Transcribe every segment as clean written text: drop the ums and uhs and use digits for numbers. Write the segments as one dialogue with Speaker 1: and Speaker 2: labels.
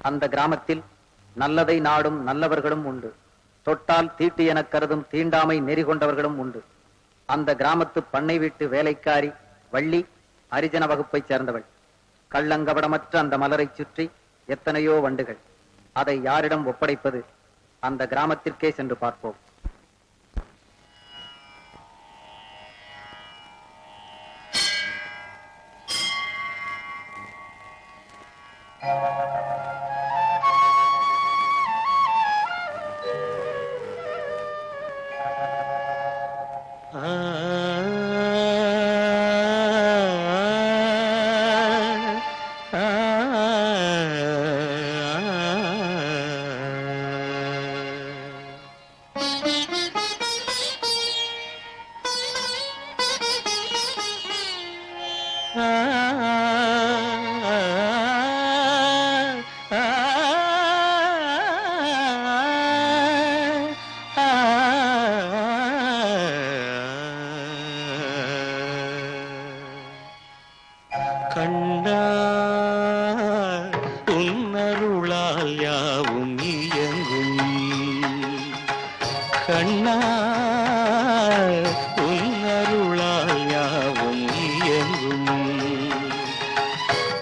Speaker 1: அந்த கிராமத்தில் நல்லதை நாடும் நல்லவர்களும் உண்டு. தொட்டால் தீட்டு எனக் கருதும் தீண்டாமை நெறி கொண்டவர்களும் உண்டு. அந்த கிராமத்து பண்ணை வீட்டு வேலைக்காரி வள்ளி ஹரிஜன வகுப்பைச் சேர்ந்தவள். கள்ளங்கபடமற்ற அந்த மலரை சுற்றி எத்தனையோ வண்டுகள். அதை யாரிடம் ஒப்படைப்பது? அந்த கிராமத்திற்கே சென்று பார்ப்போம்.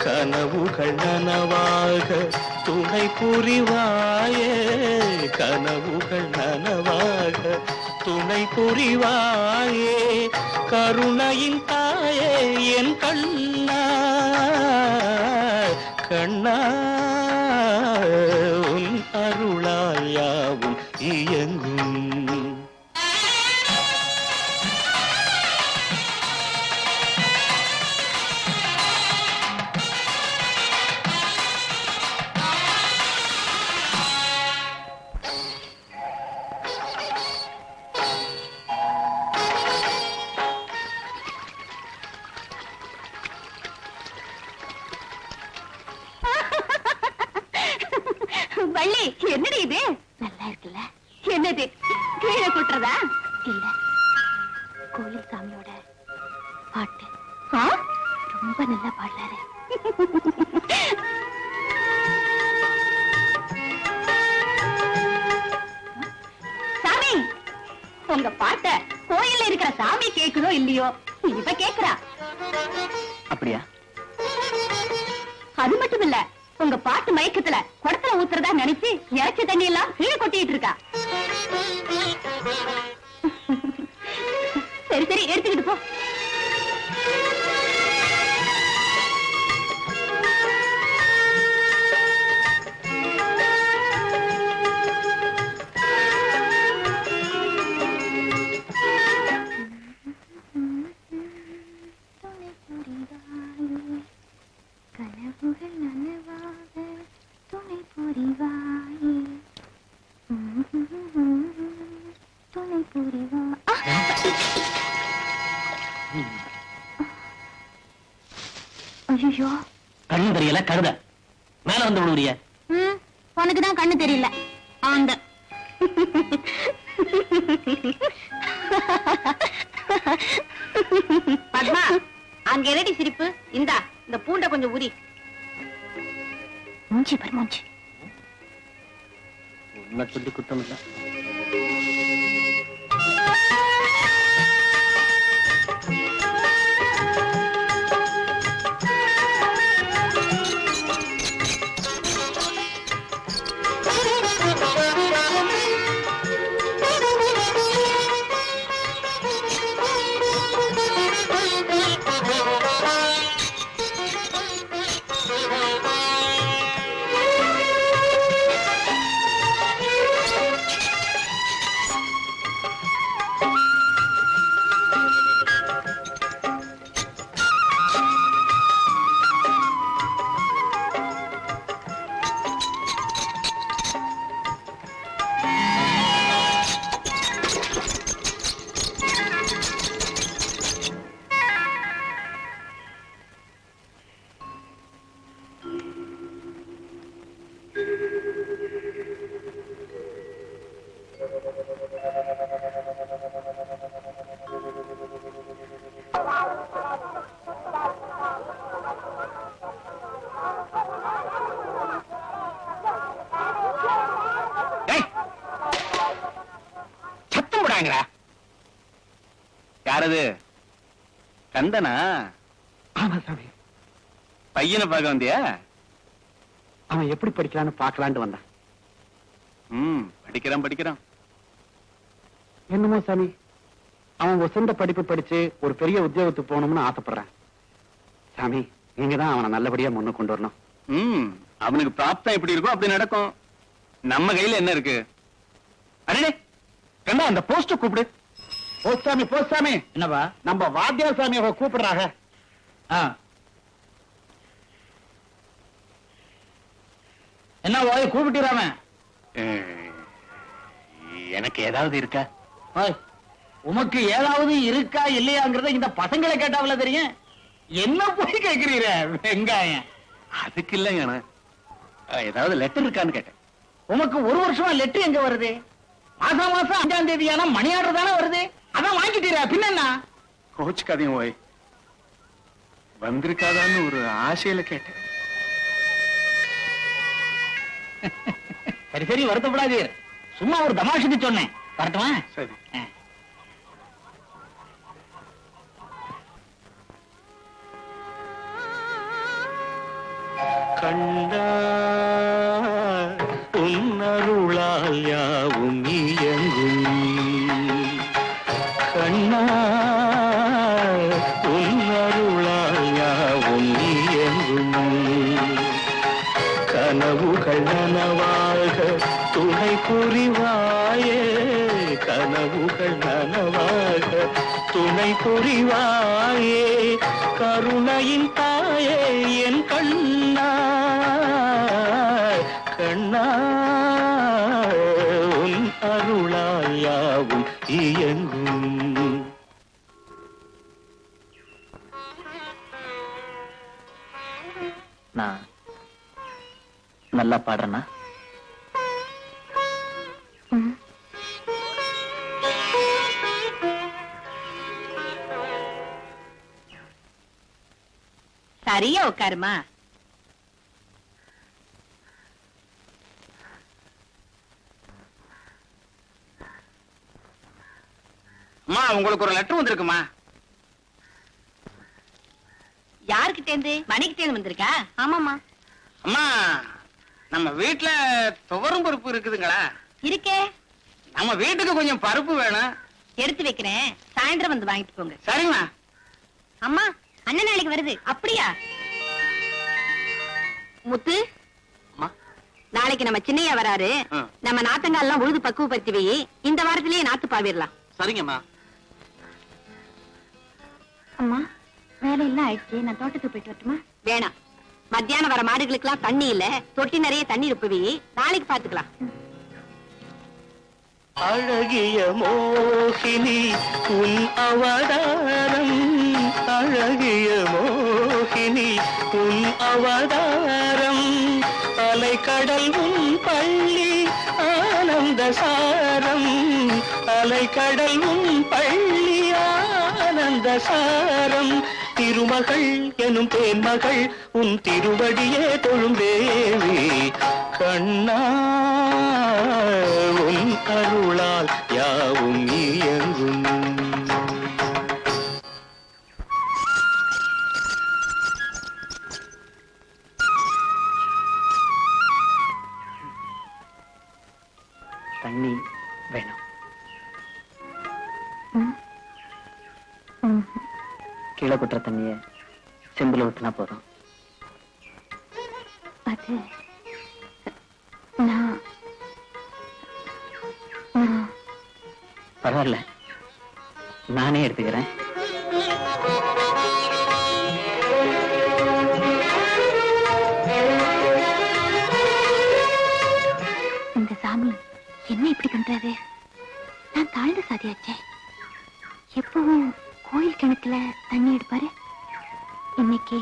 Speaker 2: கனவுகள் நனவாக துணை புரிவாயே, கனவுகள் நனவாக துணை புரிவாயே, கருணையின் தாயே என் கண்ணா கண்ணா, உன் அருளால் யாவும் இயங்கும்.
Speaker 3: வள்ளி, என்னடி இது? நல்லா இருக்குல்ல? என்னது கீழே கொட்டுறதா? இல்ல, கோயில் சாமியோட பாட்டு. ரொம்ப நல்லா பாடலாரு. சாமி, உங்க பாட்ட கோயில்ல இருக்கிற சாமி கேக்குதோ இல்லையோ, இவ கேக்குறா.
Speaker 1: அப்படியா?
Speaker 3: அது மட்டும் இல்ல, உங்க பாட்டு மயக்கத்துல குடத்துல ஊத்துறதா நினைச்சு இறைச்சி தண்ணி எல்லாம் கீழே கொட்டிட்டு இருக்கா. சரி சரி, எடுத்துக்கிட்டு போ. கனவுகள் நனவாக துணை புரிவாயே, துணை புரிவா. ஐயோ,
Speaker 1: கண்ணு தெரியல கழுத மேல வந்து விடுறிய.
Speaker 3: உனக்குதான் கண்ணு தெரியல. ஆந்த பத்மா, அங்க என்னடி சிரிப்பு? இந்தா இந்த பூண்டை கொஞ்சம் உரி. மூஞ்சி பர் மூஞ்சி.
Speaker 1: உன்னை சொல்லி குத்தம் இல்ல.
Speaker 2: கூப்பிடுறாங்களா? யாரது? கந்தனா?
Speaker 4: ஆமா சாமி,
Speaker 2: பையனை பார்க்க வந்தியா?
Speaker 4: அவன் எப்படி படிக்கலான்னு பாக்கலான்னு வந்தான்.
Speaker 2: படிக்கிறான்.
Speaker 4: என்னமோ சாமி, அவன் வசந்த படிப்பு படிச்சு ஒரு பெரிய உத்தியோகத்துக்கு போகணும்னு ஆசைப்படுறான். சாமி, நீங்க தான் அவனை நல்லபடியா முன்ன கொண்டு வரணும்.
Speaker 2: அவனுக்கு பிராப்தம் எப்படி இருக்கும் அப்படி நடக்கும். நம்ம கையில என்ன இருக்கு? அடே கண்டா, அந்த போஸ்ட் கூப்பிடு.
Speaker 4: போஸ்டாமி, போஸ்டாமி.
Speaker 1: என்னவா?
Speaker 4: நம்ம வாத்தியார் சாமி அவ கூப்பிடுறாங்க.
Speaker 1: என்ன ஓய் கூப்பிட்டுறாம?
Speaker 2: எனக்கு ஏதாவது இருக்கா?
Speaker 1: உமக்கு ஏதாவது இருக்கா இல்லையாங்கிறத இந்த பசங்களை கேட்டாவில தெரியும். என்ன போய் கேட்கிறீர வெங்காயம்?
Speaker 2: அதுக்கு இல்லைங்க, ஏதாவது லெட்டர் இருக்கான்னு கேட்டேன்.
Speaker 1: உமக்கு ஒரு வருஷமா லெட்டர் எங்க வருது? மாசம் 5ஆம் தேதியான மணி ஆர்டர் தானே வருது. அதான் வாங்கிட்டீரா? பின்ன என்ன?
Speaker 2: கோச்சுக்காதையும் ஓய், வந்திருக்காதான்னு ஒரு ஆசையில கேட்டேன்.
Speaker 1: சரி வருத்தப்படாதீர். சும்மா ஒரு தமாஷுக்கு சொன்னேன். வரட்டுமா?
Speaker 2: சரி. கண்டா உன்னருளால் யாவும் இயங்கும். கண்ணா உன்னருளால் யாவும் இயங்கும். கனவுகள் நனவாக துணை புரிவாயே, கனவுகள் நனவாக துணை புரிவாயே, கருணையின் தாயே என் கண்ணா, கண்ணா உன் அருளால் யாவும் இயங்கும்.
Speaker 1: நான் நல்லா பாடுறேனா?
Speaker 3: சரியா உட்காருமா.
Speaker 2: அம்மா, உங்களுக்கு ஒரு லெட்டர் வந்திருக்குமா?
Speaker 3: யாருக்கிட்ட இருந்து? மணிக்கிட்ட இருந்து வந்திருக்கா? ஆமாமா.
Speaker 2: அம்மா, நம்ம வீட்டுல துவரம் பருப்பு இருக்குதுங்களா?
Speaker 3: இருக்கே.
Speaker 2: நம்ம வீட்டுக்கு கொஞ்சம் பருப்பு வேணும்.
Speaker 3: எடுத்து வைக்கிறேன், சாயந்தரம் வந்து வாங்கிட்டு போங்க.
Speaker 2: சரிம்மா.
Speaker 3: அம்மா, அண்ணன் நாளைக்கு வருது. அப்படியா? முத்து, நாளைக்கு நம்ம சின்னையா வராரு. நம்ம நாத்தங்கால் எல்லாம் உழுது பக்குவப்படுத்தி வை. இந்த வாரத்திலேயே நாத்து பாவிடலாம்.
Speaker 2: சரிங்கம்மா.
Speaker 3: அம்மா, வேலை எல்லாம் ஆயிடுச்சு. நான் தோட்டத்துக்கு போயிட்டு வரட்டுமா? வேணாம். மத்தியானம் வர மாடுகளுக்கு எல்லாம் தண்ணி இல்ல. தொட்டி நிறைய தண்ணி இருப்பவி. நாளைக்கு பாத்துக்கலாம்.
Speaker 2: அழகிய மோகினி உன் அவதாரம், அழகிய மோகினி உன் அவதாரம், அலைக்கடல் உன் பள்ளி ஆனந்த சாரம், அலைக்கடல் உன் பள்ளி ஆனந்த சாரம், திருமகள் எனும் தேன்மகள் உன் திருவடியே தொழும் தேவி, கண்ணா உன் அருளால் யாவும் இயங்கும்.
Speaker 1: தண்ணி வேணும். கீழே குட்டுற தண்ணிய செம்புல ஊத்தினா போதும்.
Speaker 3: அது
Speaker 1: பரவாயில்ல, நானே எடுத்துக்கிறேன்.
Speaker 3: இந்த சாமி என்ன இப்படி பண்றாரு? நான் தாழ்ந்த சாதியாச்சே. எப்பவும் கோயில் கிணத்துல தண்ணி எடுப்பாரு. இன்னைக்கு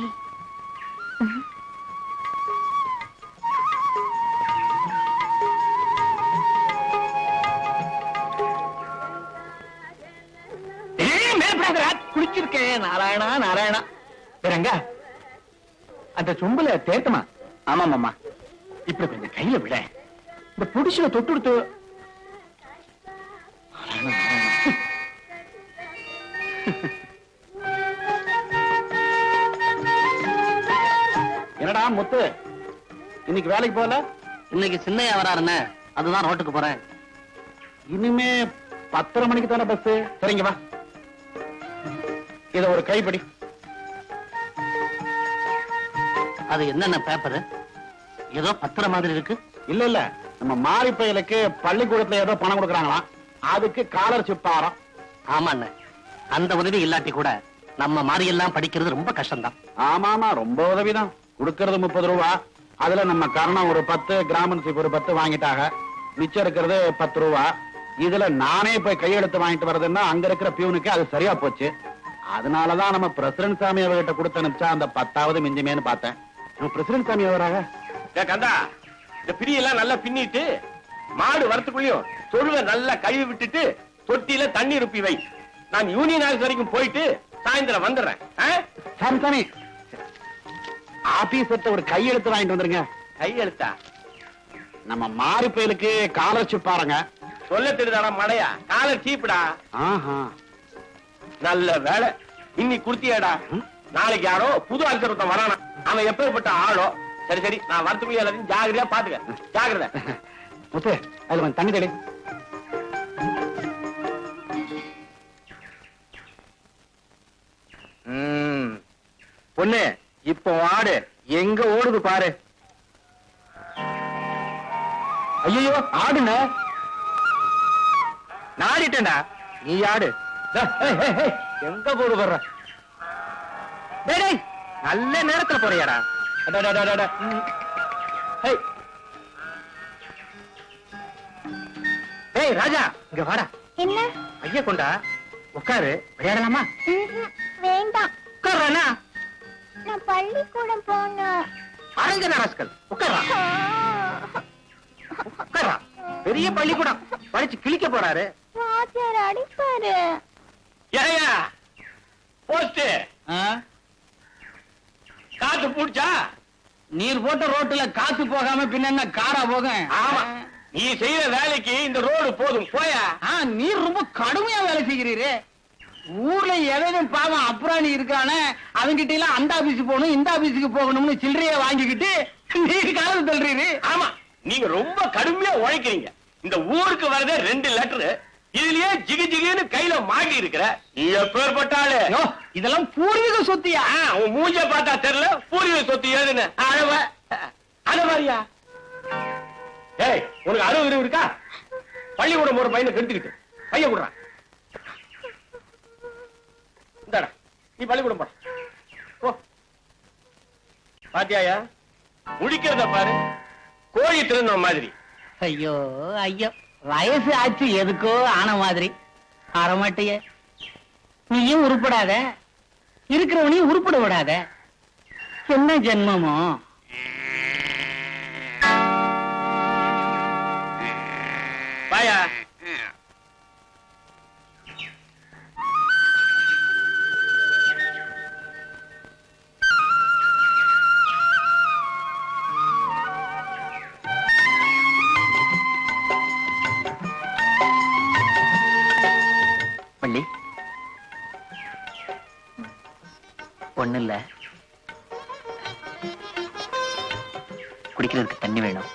Speaker 4: குளிச்சிருக்கேன். நாராயணா நாராயணா. வேறங்க அந்த சொம்புல தேத்தமா?
Speaker 1: ஆமாமாமா.
Speaker 4: இப்படி கொஞ்சம் கையில விட. இந்த புடிச்சுல தொட்டு கொடுத்து. நாராயணா நாராயணா. என்னடா முத்து, இன்னைக்கு வேலைக்கு போகல?
Speaker 1: இன்னைக்கு சின்னையா வராருன்னு அதுதான் ரோட்டுக்கு போறேன்.
Speaker 4: இனிமே 10:30 மணிக்கு தானே பஸ். சரிங்க வா, இத ஒரு கைப்படி.
Speaker 1: அது என்னென்ன பேப்பரு? ஏதோ பத்திரம் மாதிரி இருக்கு.
Speaker 4: இல்ல இல்ல, நம்ம மாறி பயலுக்கு பள்ளிக்கூடத்துல ஏதோ பணம் கொடுக்கறாங்களாம், அதுக்கு ஸ்காலர்ஷிப் ஆரம்.
Speaker 1: ஆமா அண்ணே, அந்த உதவி இல்லாட்டி கூட நம்ம மாதிரி எல்லாம் படிக்கிறது ரொம்ப கஷ்டம்தான்.
Speaker 4: ஆமா, ரொம்ப உதவிதான். கொடுக்கறது 30 ரூபா, அதுல நம்ம கர்ணம் ஒரு 10, கிராமன்சிப் ஒரு 10 வாங்கிட்டாங்க. மிச்சம் இருக்கிறது 10 ரூபா. இதுல நானே போய் கையெழுத்து வாங்கிட்டு வர்றதுன்னா அங்க இருக்கிற பியூனுக்கு அது சரியா போச்சு. அதனாலதான் நம்ம பிரசிடன்ட் சாமி அவர்கிட்ட கொடுத்து அனுப்பிச்சா அந்த 10வது மிஞ்சுமேன்னு பார்த்தேன். நம்ம பிரசிடன்ட் சாமி அவராக
Speaker 2: கந்தா, இந்த பிரியெல்லாம் நல்லா பின்னிட்டு மாடு வரத்துக்குள்ளயும் தொழுவ நல்லா கழுவி விட்டுட்டு தொட்டியில தண்ணி ருப்பி வை. நான் யூனியன் ஆஃபீஸ் வரைக்கும் போயிட்டு சாயந்தரம் வந்துடுறேன்.
Speaker 4: சாமி சாமி, ஆபீஸ் ஒரு கையெழுத்து வாங்கிட்டு வந்துருங்க.
Speaker 2: கையெழுத்தா?
Speaker 4: நம்ம மாறி பயலுக்கு ஸ்காலர்ஷிப் பாருங்க.
Speaker 2: சொல்ல தெரியுதாடா மடையா? காலர் சீப்புடா.
Speaker 4: ஆஹா,
Speaker 2: நல்ல வேலை இன்னைக்கு குடுத்தியாடா. நாளைக்கு யாரோ புது அல்சரத்தம் வரானா, அவன் எப்பேற்பட்ட ஆளோ. சரி சரி, நான் வரத்துக்குள்ள எல்லாத்தையும் ஜாகிரதையா பாத்துக்க. ஜாகிரதை.
Speaker 4: முத்து, அதுல கொஞ்சம் தண்ணி தெளி.
Speaker 2: பொண்ணு, இப்போ ஆடு எங்க ஓடுது பாரு.
Speaker 4: ஐயோ, ஆடுன
Speaker 2: நாடிட்டேன்டா, நீ ஆடு.
Speaker 4: எங்க போடு வர்ற?
Speaker 2: டேய் டேய், நல்ல நேரத்துல போறியாடா. டேய் ராஜா, இங்க வாடா.
Speaker 3: என்ன?
Speaker 2: ஐயா கொண்டா, உட்காரு, விளையாடலாமா?
Speaker 3: வேண்டாம்,
Speaker 2: உட்கார்றானா?
Speaker 3: நான் பள்ளிக்கூடம் போனேன்.
Speaker 2: அரங்க நாராஸ்கல், உட்கார்றா. உட்கார்றா. பெரிய பள்ளிக்கூடம் படிச்சு கிழிக்க போறாரு.
Speaker 3: வாத்தியார் அடிப்பாரு.
Speaker 2: ஏயா போஸ்ட் காத்து பூடிச்சா?
Speaker 1: நீர் போட்ட ரோட்டுல காத்து போகாம பின்ன என்ன காரா போகும்?
Speaker 2: ஆமா, நீ செய்யற வேலைக்கு இந்த ரோடு போதும். போயா.
Speaker 1: நீர் ரொம்ப கடுமையா வேலை செய்கிறீரு. ஊர்ல எவனும் பாவம் அப்புறாணி இருக்கானே, அவங்கிட்ட எல்லாம் அந்த ஆபீஸுக்கு போகணும் இந்த ஆபீஸுக்கு போகணும்னு சில்லறைய வாங்கிக்கிட்டு நீர் காலம் தள்ளுறீரு.
Speaker 2: ஆமா, நீங்க ரொம்ப கடுமையா உழைக்கிறீங்க. இந்த ஊருக்கு வரதே 2 லெட்டர், இதுலயே ஜிகு ஜிகுன்னு கையில மாட்டி இருக்கிற. நீ எப்பேற்பட்டாளு?
Speaker 1: இதெல்லாம் பூர்வீக சொத்தியா?
Speaker 2: உன் மூஞ்ச பார்த்தா தெரியல பூர்வீக சொத்து ஏதுன்னு. அழவ அத மாதிரியா? ஏய், உனக்கு 60 இருக்கா? பள்ளிக்கூடம் ஒரு பையனை கெடுத்துக்கிட்டு பையன் விடுறான். இந்தாடா, நீ பள்ளிக்கூடம் போ. பாத்தியாயா, முடிக்கிறத பாரு, கோழி திருந்த மாதிரி.
Speaker 1: ஐயோ ஐயோ, வயசு ஆச்சு எதுக்கோ ஆன மாதிரி. ஆரமாட்டிய நீயும் உருப்படாத, இருக்கிறவனையும் உருப்பட விடாத. என்ன ஜென்மமோ?
Speaker 2: பாயா,
Speaker 1: பள்ளி ஒண்ணு இல்ல, குடிக்கிறதுக்கு தண்ணி வேணும்.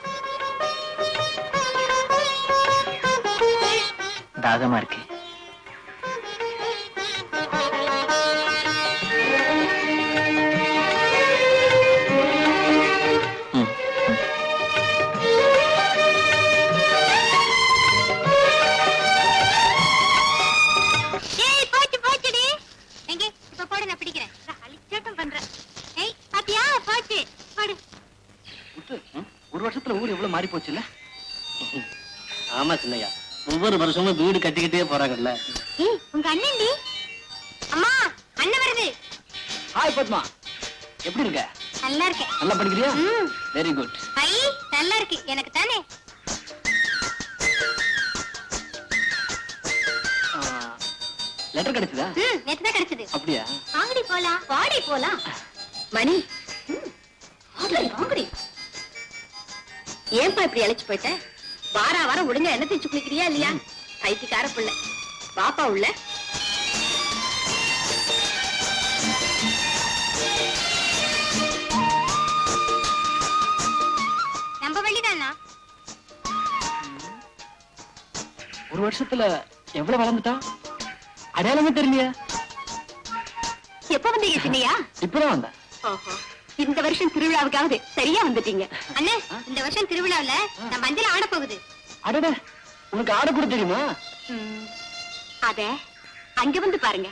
Speaker 1: தாகமா இருக்கு. ஒரு வருஷத்துல ஊர் எவ்வளவு மாறி போச்சுல்ல? ஆமா சின்னையா, ஒவ்வொரு வருஷமும் வீடு கட்டிக்கிட்டே போறாங்கல்ல.
Speaker 3: உங்க அண்ணன் டி. அம்மா, அண்ணன் வருது.
Speaker 1: ஹாய் பத்மா, எப்படி இருக்க?
Speaker 3: நல்லா இருக்கேன்.
Speaker 1: நல்லா படிக்கிறியா? Very good.
Speaker 3: ஐ, நல்லா இருக்கு. எனக்கு தானே.
Speaker 1: லெட்டர் கிடைச்சதா?
Speaker 3: நேத்து தான் கிடைச்சது.
Speaker 1: அப்படியா?
Speaker 3: வாங்கடி போலாம். வாடி போலாம். மணி, வாங்கடி. ஏன்பா இப்படி அழைச்சு போயிட்ட? வாரம் ஒழுங்கா என்ன தேய்ச்சு குளிக்கிறியா இல்லையா? பைத்தியக்கார புள்ள. பாப்பா உள்ள.
Speaker 5: வருஷத்துல எவ்வளவு வளர்ந்துட்டா? அடையாளமே தெரியலையா?
Speaker 3: எப்ப வந்தீங்க சின்னையா?
Speaker 5: இப்பதான் வந்த.
Speaker 3: ஓஹோ, இந்த வருஷம் திருவிழாவுக்காவது சரியா வந்துட்டீங்க. அண்ணே, இந்த வருஷம் திருவிழாவுல நான் மஞ்சள் ஆட போகுது.
Speaker 5: அடட, உனக்கு ஆட கூட தெரியுமா?
Speaker 3: அத அங்க வந்து பாருங்க.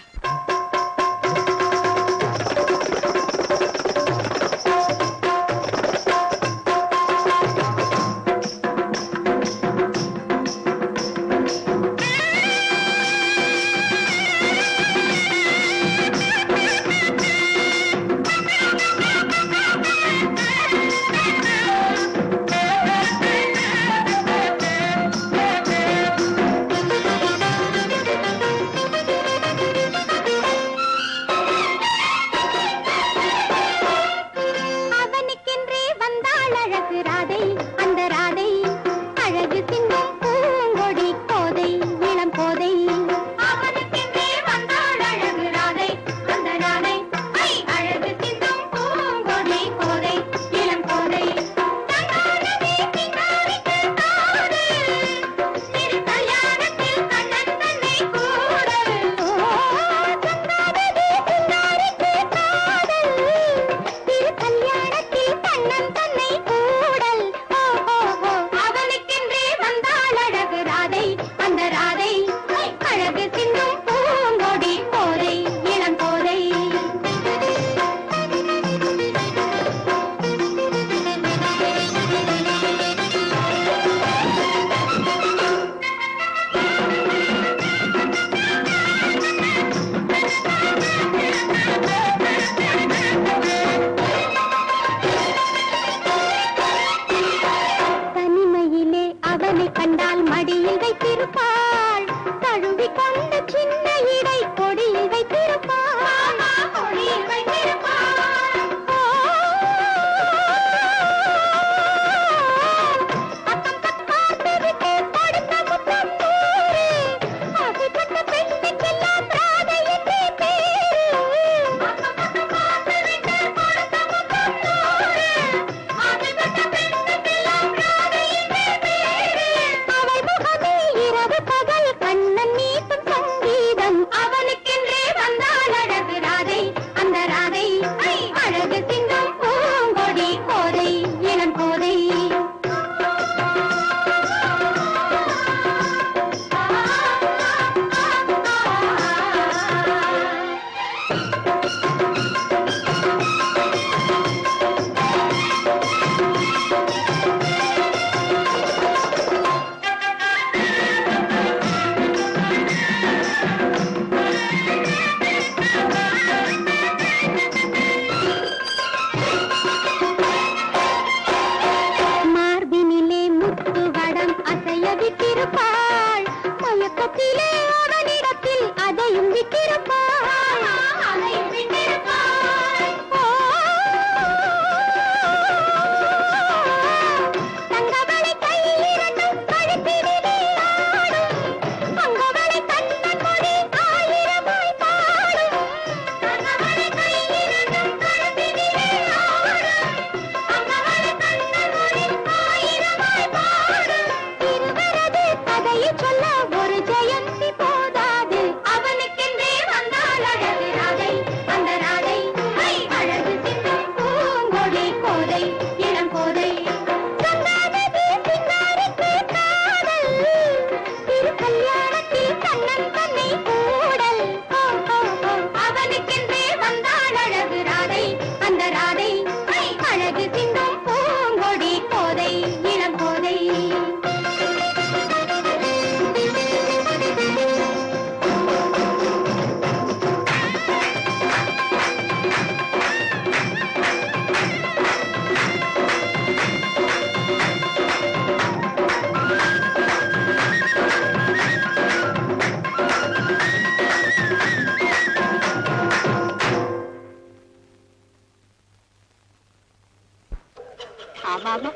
Speaker 3: ஆமா,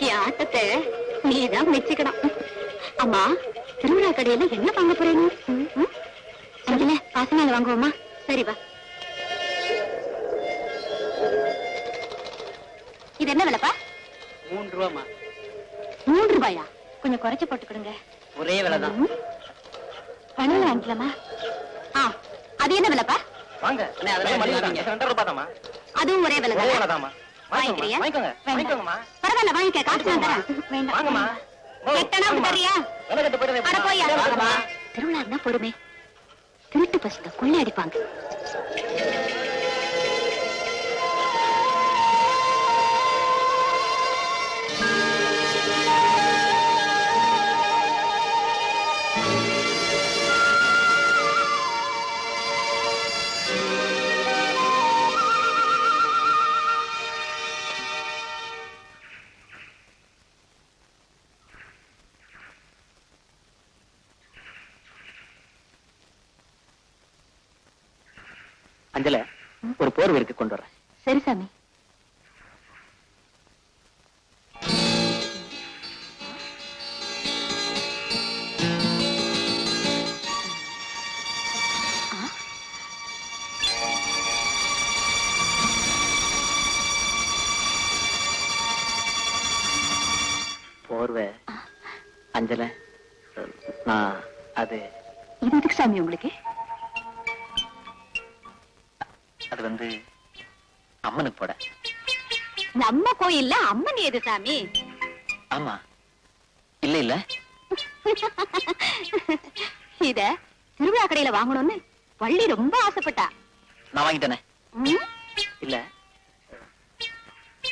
Speaker 3: என் ஆட்டத்தை நீதான் மெச்சுக்கணும். அம்மா, திருவிழா கடையில என்ன வாங்க போறீங்க? அதுல பாசனால வாங்குவோமா? சரி வா. இது என்ன விலைப்பா?
Speaker 5: 3 ரூபாமா.
Speaker 3: 3 ரூபாயா? கொஞ்சம் குறைச்சு போட்டுக்கிடுங்க.
Speaker 5: ஒரே விலைதான்.
Speaker 3: பணம் வாங்கிக்கலாமா? அது என்ன விலைப்பா?
Speaker 2: வாங்க ரூபாய்.
Speaker 3: அதுவும் ஒரே விலை
Speaker 2: ஒரே
Speaker 3: தானா?
Speaker 2: விலைதாம்மா.
Speaker 3: வாங்கிக்கிறியா?
Speaker 2: வாங்கிக்கோங்க
Speaker 3: வேண்டாம்.
Speaker 2: வாங்கிக்கோங்கம்மா.
Speaker 3: பரவாயில்ல, வாங்கிக்க. காசு நான் தரேன். வேண்டாம்.
Speaker 2: வாங்கம்மா.
Speaker 3: எட்டனாவுக்கு தரியா?
Speaker 2: விலை கட்டு போயிடுங்க.
Speaker 3: அட போய்யா.
Speaker 2: வாங்கம்மா.
Speaker 3: திருவிழா பொறுமை. திருட்டு பசங்க கொள்ளை அடிப்பாங்க.
Speaker 1: அஞ்சல, ஒரு போர்வை இருக்கு, கொண்டு வரேன்.
Speaker 3: சரி சாமி.
Speaker 1: போர்வை அஞ்சல, நான் அது
Speaker 3: இது எதுக்கு சாமி உங்களுக்கு?
Speaker 1: அது வந்து அம்மனுக்கு போட.
Speaker 3: நம்ம கோயில்ல அம்மன் ஏது சாமி?
Speaker 1: ஆமா, இல்ல இல்ல,
Speaker 3: இத திருவிழா கடையில வாங்கணும்னு வள்ளி ரொம்ப ஆசைப்பட்டா.
Speaker 1: நான் வாங்கிட்டேனே.
Speaker 3: ம்?
Speaker 1: இல்ல,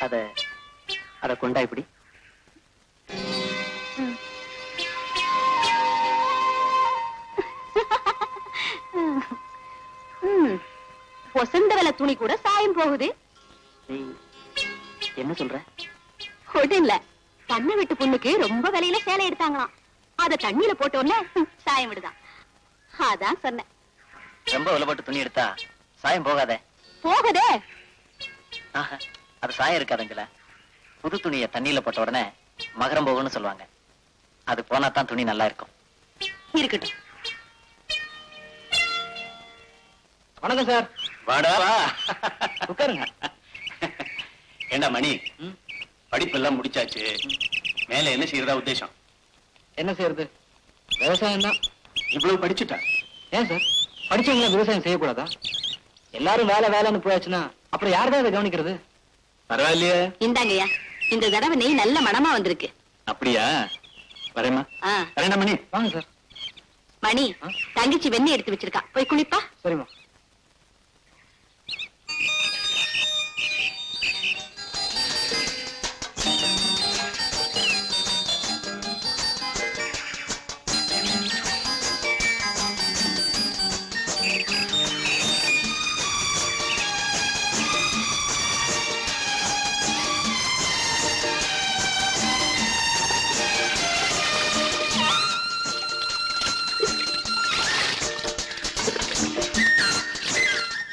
Speaker 1: அத அத கொண்டா இப்படி.
Speaker 3: ம். ம். பொசந்த விலை துணி கூட சாயம் போகுது.
Speaker 1: நீ என்ன சொல்ற?
Speaker 3: ஒண்ணு இல்ல, பண்ண விட்டு பொண்ணுக்கு ரொம்ப விலையில சேலை எடுத்தாங்களாம். அத தண்ணியில போட்டோன்னே சாயம் விடுதான். அதான் சொன்னேன்.
Speaker 1: ரொம்ப விலைப்பட்டு துணி எடுத்தா சாயம் போகாதே.
Speaker 3: போகுதே.
Speaker 1: ஆஹா, அது சாயம் இருக்காதுங்களா? புது துணியை தண்ணியில போட்ட உடனே மகரம் போகும்னு சொல்லுவாங்க. அது போனா தான் துணி நல்லா இருக்கும்.
Speaker 3: இருக்கட்டும்.
Speaker 5: வணக்கம் சார்.
Speaker 2: வாடா வா.
Speaker 5: உட்காருங்க.
Speaker 2: ஏண்டா மணி, படிப்பெல்லாம் முடிச்சாச்சு, மேல என்ன செய்யறதா உத்தேசம்?
Speaker 5: என்ன செய்யறது? விவசாயம் தான்.
Speaker 2: இவ்வளவு படிச்சுட்டா?
Speaker 5: ஏன் சார், படிச்சவங்கள விவசாயம் செய்யக்கூடாதா? எல்லாரும் வேலை வேலைன்னு போயாச்சுன்னா அப்புறம் யார்தான் இதை கவனிக்கிறது?
Speaker 2: பரவாயில்லையே.
Speaker 3: இந்தாங்கய்யா, இந்த தடவை நெய் நல்ல மணமா வந்திருக்கு.
Speaker 2: அப்படியா? வரேம்மா.
Speaker 3: ஆ.
Speaker 2: வரேன்டா மணி.
Speaker 5: வாங்க சார்.
Speaker 3: மணி, தங்கச்சி வெண்ணெய் எடுத்து வச்சிருக்கா, போய் குளிப்பா.
Speaker 5: சரிம்மா.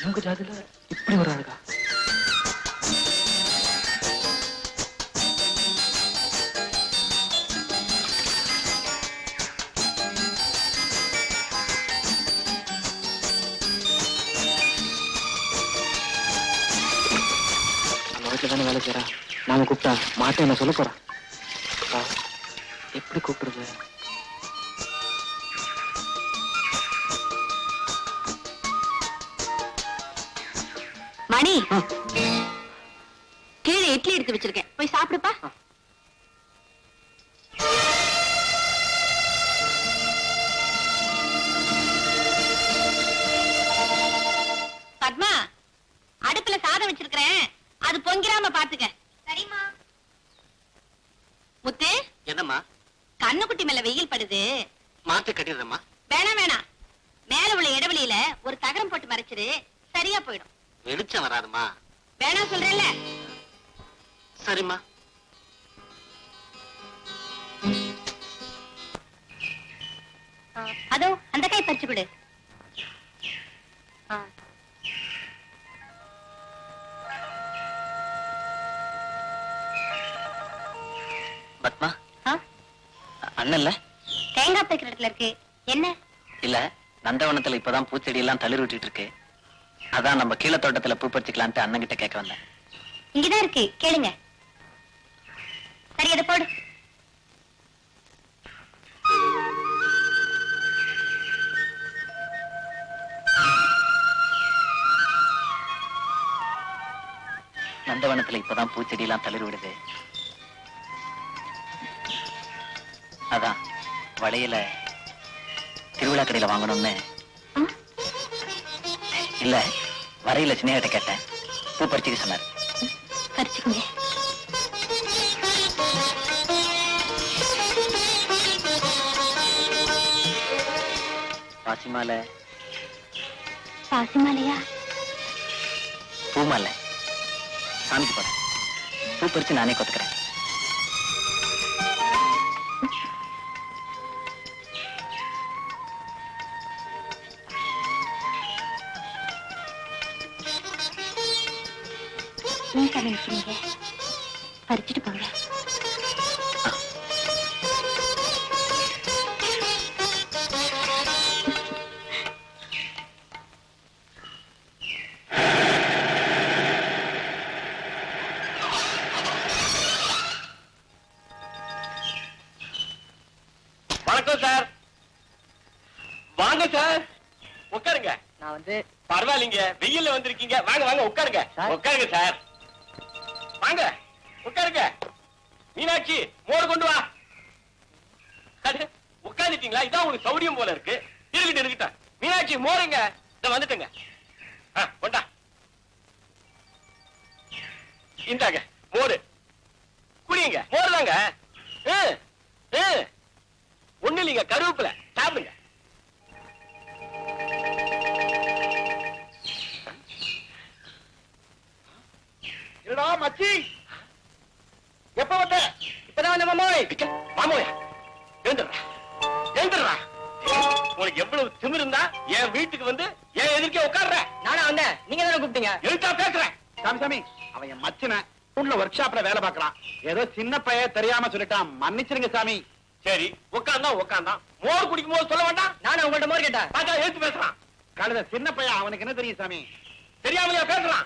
Speaker 5: இவங்க ஜாதியில இப்படி ஒரு ஆளுக்கா? நம்ம வீட்டுல தானே வேலை செய்யறா. நாம கூப்பிட்டா மாட்டேன் என்ன சொல்ல போறா? அக்கா, எப்படி கூப்பிடுறது?
Speaker 3: மணி, கீழே இட்லி எடுத்து வச்சிருக்கேன், போய் சாப்பிடுப்பா. பத்மா, அடுப்புல சாதம் வச்சிருக்கிறேன், அது பொங்கிராம பாத்துக்க. சரிம்மா. முத்து,
Speaker 1: என்னம்மா?
Speaker 3: கண்ணுக்குட்டி மேல வெயில் படுது,
Speaker 1: மாத்து கட்டிடுறேம்மா.
Speaker 3: வேணாம் வேணாம், மேல உள்ள இடைவெளியில ஒரு தகரம் போட்டு மறைச்சிரு, சரியா போயிடும்.
Speaker 1: வெளிச்சம் வராதுமா.
Speaker 3: வேணாம் சொல்றேன்ல.
Speaker 1: சரிம்மா.
Speaker 3: அதோ அந்த கை பறிச்சு கொடு.
Speaker 1: பத்மா, அண்ணன் இல்ல?
Speaker 3: தேங்காய் தைக்கிற இடத்துல இருக்கு. என்ன?
Speaker 1: இல்ல, நந்தவனத்துல இப்பதான் பூச்செடி எல்லாம் தளிர் விட்டுட்டு இருக்கு. அதான் நம்ம கீழே தோட்டத்துல பூ பறிச்சுக்கலான்ட்டு அண்ணன் கிட்ட கேட்க வந்தேன்.
Speaker 3: இங்கதான் இருக்கு, கேளுங்க. சரி, அதை போடு.
Speaker 1: நந்தவனத்துல இப்பதான் பூச்செடி எல்லாம் தளிர் விடுது. அதான் வளையல திருவிழா கடையில வாங்கணும்னு. இல்ல வரையில சின்ன கேட்டேன், பூ பறிச்சுக்க சொன்னார்.
Speaker 3: பறிச்சுக்கோங்க.
Speaker 1: பாசிமாலை.
Speaker 3: பாசிமாலையா?
Speaker 1: பூமாலை. சாமிக்கு போறேன். பூ பறிச்சு நானே கொத்துக்கிறேன்.
Speaker 3: நீங்க நினைக்கிறீங்க, பறிச்சுட்டு போங்க.
Speaker 2: வணக்கம் சார். வாங்க சார், உட்காருங்க.
Speaker 1: நான் வந்து
Speaker 2: பரவாயில்லைங்க, வெயில்ல வந்திருக்கீங்க. வாங்க வாங்க உட்காருங்க.
Speaker 1: சார்.
Speaker 2: உட்காருங்க சார். வாங்க உட்காருங்க. மீனாட்சி, மோர் கொண்டு வா. அடே, உட்கார்ந்துட்டீங்களா? இதான் உங்களுக்கு சௌரியம் போல இருக்கு. இருக்கட்டும். மீனாட்சி, மோருங்க. இத வந்துட்டுங்க. கொண்டா. இந்தாங்க மோரு. குடிங்க. மோர் தாங்க. ஒண்ணு இல்லைங்க, கருவேப்பிலை. சாப்பிடுங்க.
Speaker 4: என்னடா மச்சி, எப்ப வந்த?
Speaker 2: இப்பதான் வந்த மாமோய். மாமோயா, எழுந்துடுறா எழுந்துடுறா. உனக்கு எவ்வளவு திமிரு இருந்தா என் வீட்டுக்கு வந்து என் எதிர்க்கே உட்கார்ற? நானா வந்தேன், நீங்க தானே கூப்பிட்டீங்க. எழுத்தா பேசுறேன்.
Speaker 4: சாமி சாமி, அவன் என் மச்சன உள்ள ஒர்க் ஷாப்ல வேலை பார்க்கறான். ஏதோ சின்ன பையன் தெரியாம சொல்லிட்டான், மன்னிச்சிருங்க சாமி.
Speaker 2: சரி, உட்கார்ந்தான். மோர் குடிக்கும் போது சொல்ல வேண்டாம்? நானும் உங்கள்ட்ட மோர் கேட்டேன். பார்த்தா எழுத்து பேசுறான்.
Speaker 4: கழுத சின்ன பையன், அவனுக்கு என்ன தெரியும் சாமி?
Speaker 2: தெரியாமலையா பேசுறான்?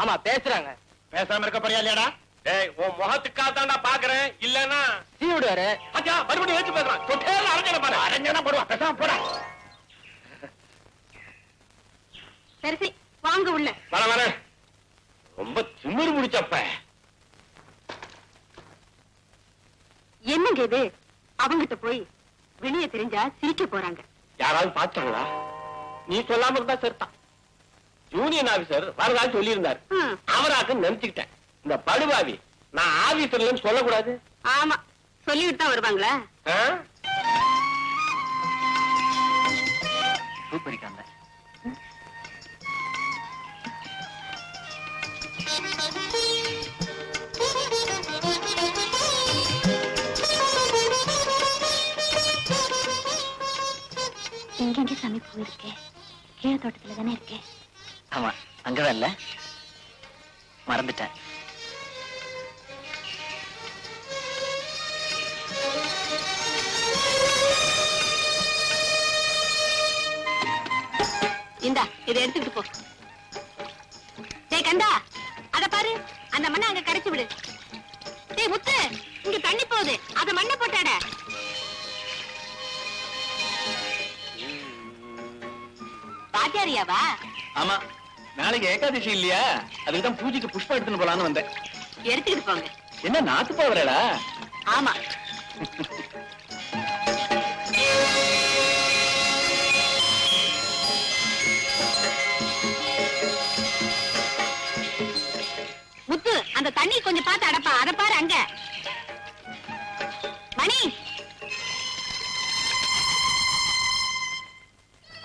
Speaker 1: ஆமா பேசுறாங்க.
Speaker 4: பேசாம இருக்க போறியா இல்லையாடா?
Speaker 2: டேய், உன் முகத்துக்காத்தாண்டா பாக்குறேன். இல்லன்னா
Speaker 1: சீ விடுவாரு.
Speaker 2: அச்சா, மறுபடியும் எழுத்து பேசுறான். தொட்டேல அரஞ்சன பாரு.
Speaker 4: அரஞ்சனா போடுவா, பேசாம போடா.
Speaker 3: சரி வாங்க உள்ள.
Speaker 2: வர ரொம்ப திமிரு முடிச்சப்ப.
Speaker 3: என்னங்க இது? அவங்கிட்ட போய் வெளியே தெரிஞ்சா சிரிக்க போறாங்க.
Speaker 2: யாராவது பார்த்தாங்களா? நீ சொல்லாம இருந்தா சரிதான். யூனியன் ஆபீசர் வரதா சொல்லி இருந்தார். அவராக்கு நினைச்சுக்கிட்டேன். இந்த படுபாவி நான் ஆபீசர்ல சொல்லக்கூடாது.
Speaker 3: ஆமா, சொல்லிவிட்டு தான் வருவாங்களா?
Speaker 1: பூ பறிக்காம.
Speaker 3: எங்க சாமி பூ இருக்கே? கீழே தோட்டத்துல தானே இருக்கே.
Speaker 1: ஆமா, அங்கதான் இல்ல, மறந்துட்டேன்.
Speaker 3: இந்தா, இதை எடுத்துக்கிட்டு போ. டேய் கந்தா, அத பாரு, அந்த மண்ணை அங்க கரைச்சு விடு. டேய் முத்து, இங்க தண்ணி போகுது, அத மண்ணை போட்டாட. பாத்தியாரியாவா?
Speaker 1: ஆமா, நாளைக்கு ஏகாதசி இல்லையா, அதுக்குதான் பூஜைக்கு புஷ்பம் எடுத்துன்னு போலான்னு வந்தேன்.
Speaker 3: எடுத்துக்கிட்டு போங்க.
Speaker 1: என்ன நாத்து போவரடா?
Speaker 3: ஆமா. முத்து, அந்த தண்ணி கொஞ்சம் பார்த்து அடப்பா. அத பாரு அங்க. மணி,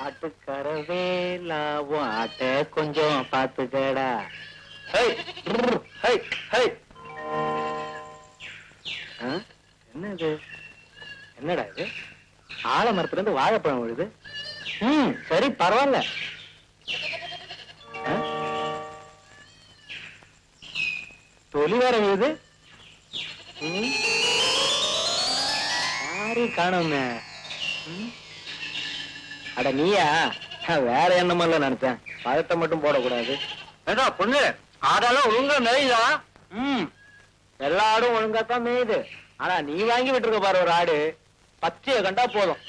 Speaker 1: ஆட்டுக்கரவேலாவும் ஆட்ட கொஞ்சம் பாத்துக்கடா. என்னது? என்னடா இது? ஆலமரத்துல இருந்து வாழைப்பழம் விழுது. சரி, பரவாயில்ல. தொலி வேற விழுது. யாரையும் காணோமே. அட நீயா? வேற என்னமல்ல நினைச்சேன். பழத்தை மட்டும் போடக்கூடாது. ஏதோ பொண்ணு, ஆடாலும் ஒழுங்கா மேயுதா? எல்லா ஆடும் ஒழுங்காத்தான் மேயுது. ஆனா நீ வாங்கி விட்டுருக்க பாரு ஒரு ஆடு, பச்சைய கண்டா போதும்,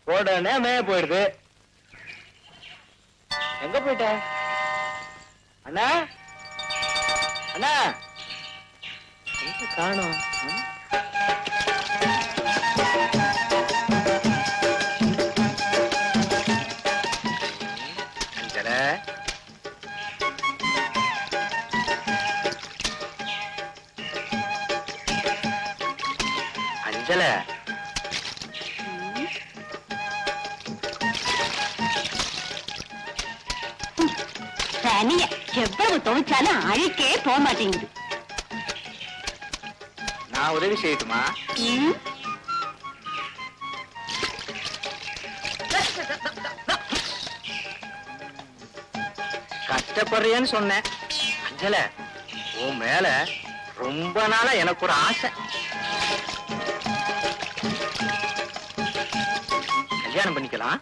Speaker 1: உடனே மேய போயிடுது. எங்க போயிட்ட அண்ணா?
Speaker 5: அண்ணா காணோம்.
Speaker 2: அஞ்சல அஞ்சல
Speaker 3: தனிய எவ்வளவு துவைச்சாலும் அழுக்கே போக மாட்டேங்குது.
Speaker 2: நான் உதவி செய்யட்டுமா?
Speaker 3: ம்,
Speaker 2: கஷ்டப்படுறியன்னு சொன்னேன். அஞ்சல உன் மேல ரொம்ப நாளா எனக்கு ஒரு ஆசை. கல்யாணம் பண்ணிக்கலாம்.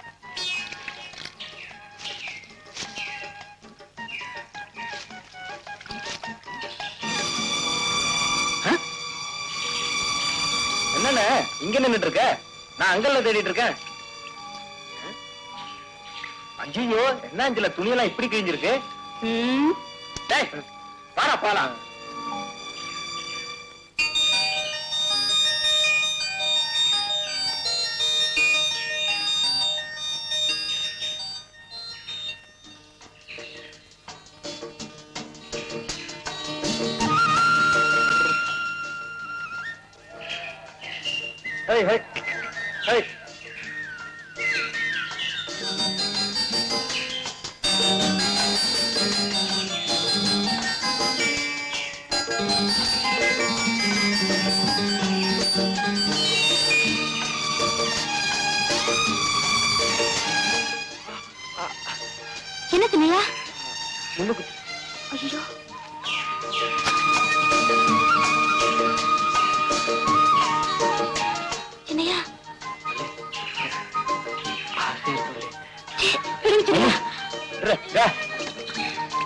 Speaker 2: என்னண்ணே இங்க நின்னுட்டு இருக்க? நான் அங்கல்ல தேடிட்டு இருக்கேன். அஞ்சோ என்ன அஞ்சல துணியெல்லாம் இப்படி கிழிஞ்சிருக்கு?
Speaker 3: ம்.
Speaker 2: டேய் வாடா போலாம். Hey, hey, hey.
Speaker 3: என்ன சின்னையா?
Speaker 2: முன்னுக்கு
Speaker 3: ஐயோ, சின்னையா விடுங்க சின்னையா.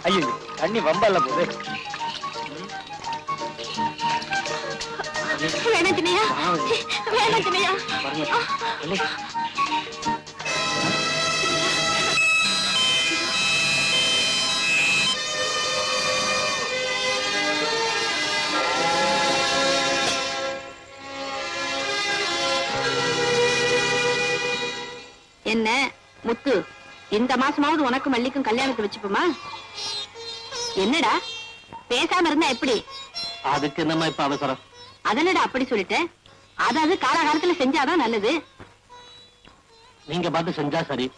Speaker 2: ஐயோ தண்ணி வம்பல்ல போகுது.
Speaker 3: வேணாம் சின்னையா, வேணாம் சின்னையா. என்ன முத்து, இந்த மாசமாவது உனக்கு மல்லிக்கும் கல்யாணத்தை வச்சுப்போமா? என்னடா பேசாம இருந்தா எப்படி?
Speaker 5: அதுக்கு என்னம்மா இப்ப அவசரம்?
Speaker 3: அதனடா அப்படி சொல்லிட்டேன். அதாவது காலகாலத்துல செஞ்சாதான் நல்லது.
Speaker 5: நீங்க பார்த்து செஞ்சா சரி.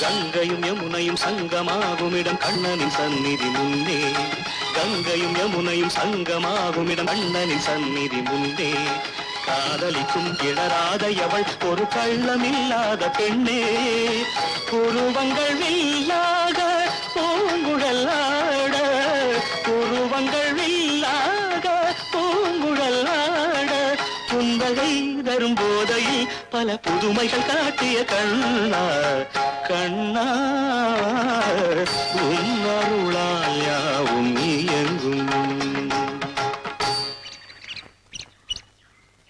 Speaker 6: கங்கையும் யமுனையும் சங்கமாகுமிடம் கண்ணனின் சந்நிதி முன்னே. கங்கையும் யமுனையும் சங்கமாகுமிடம் கண்ணனின் சந்நிதி முன்னே. காதலிக்கும் இடராத எவள் ஒரு கள்ளமில்லாத பெண்ணே. உருவங்கள் வில்லாக பூங்குழலாட, உருவங்கள் வில்லாக பூங்குழலாட, புன்னகை தரும் போதையில் பல புதுமைகள் காட்டிய கண்ணா. கண்ணா உன் அருளால் யாவும் இயங்கும்.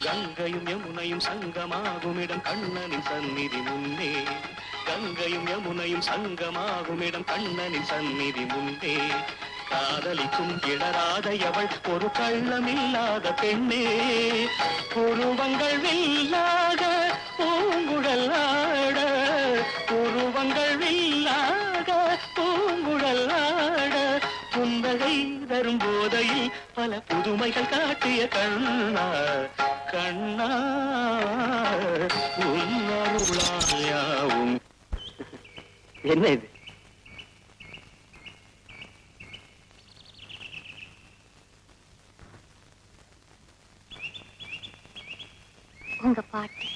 Speaker 6: கங்கையும் யமுனையும் சங்கமாகுமிடம் கண்ணனின் சந்நிதி முன்னே. கங்கையும் யமுனையும் சங்கமாகுமிடம் கண்ணனின் சந்நிதி முன்னே. காதலிக்கும் இடராத எவள் ஒரு கள்ளமில்லாத பெண்ணே. உருவங்கள் வில்லாக பூங்குழலாட, உருவங்கள் வில்லாக பூங்குழலாட, புன்னகை தரும் போதையில் பல புதுமைகள் காட்டிய கண்ணா. கண்ணா உன் அருளால் யாவும்.
Speaker 2: என்ன இது?
Speaker 3: உங்க பாட்டு.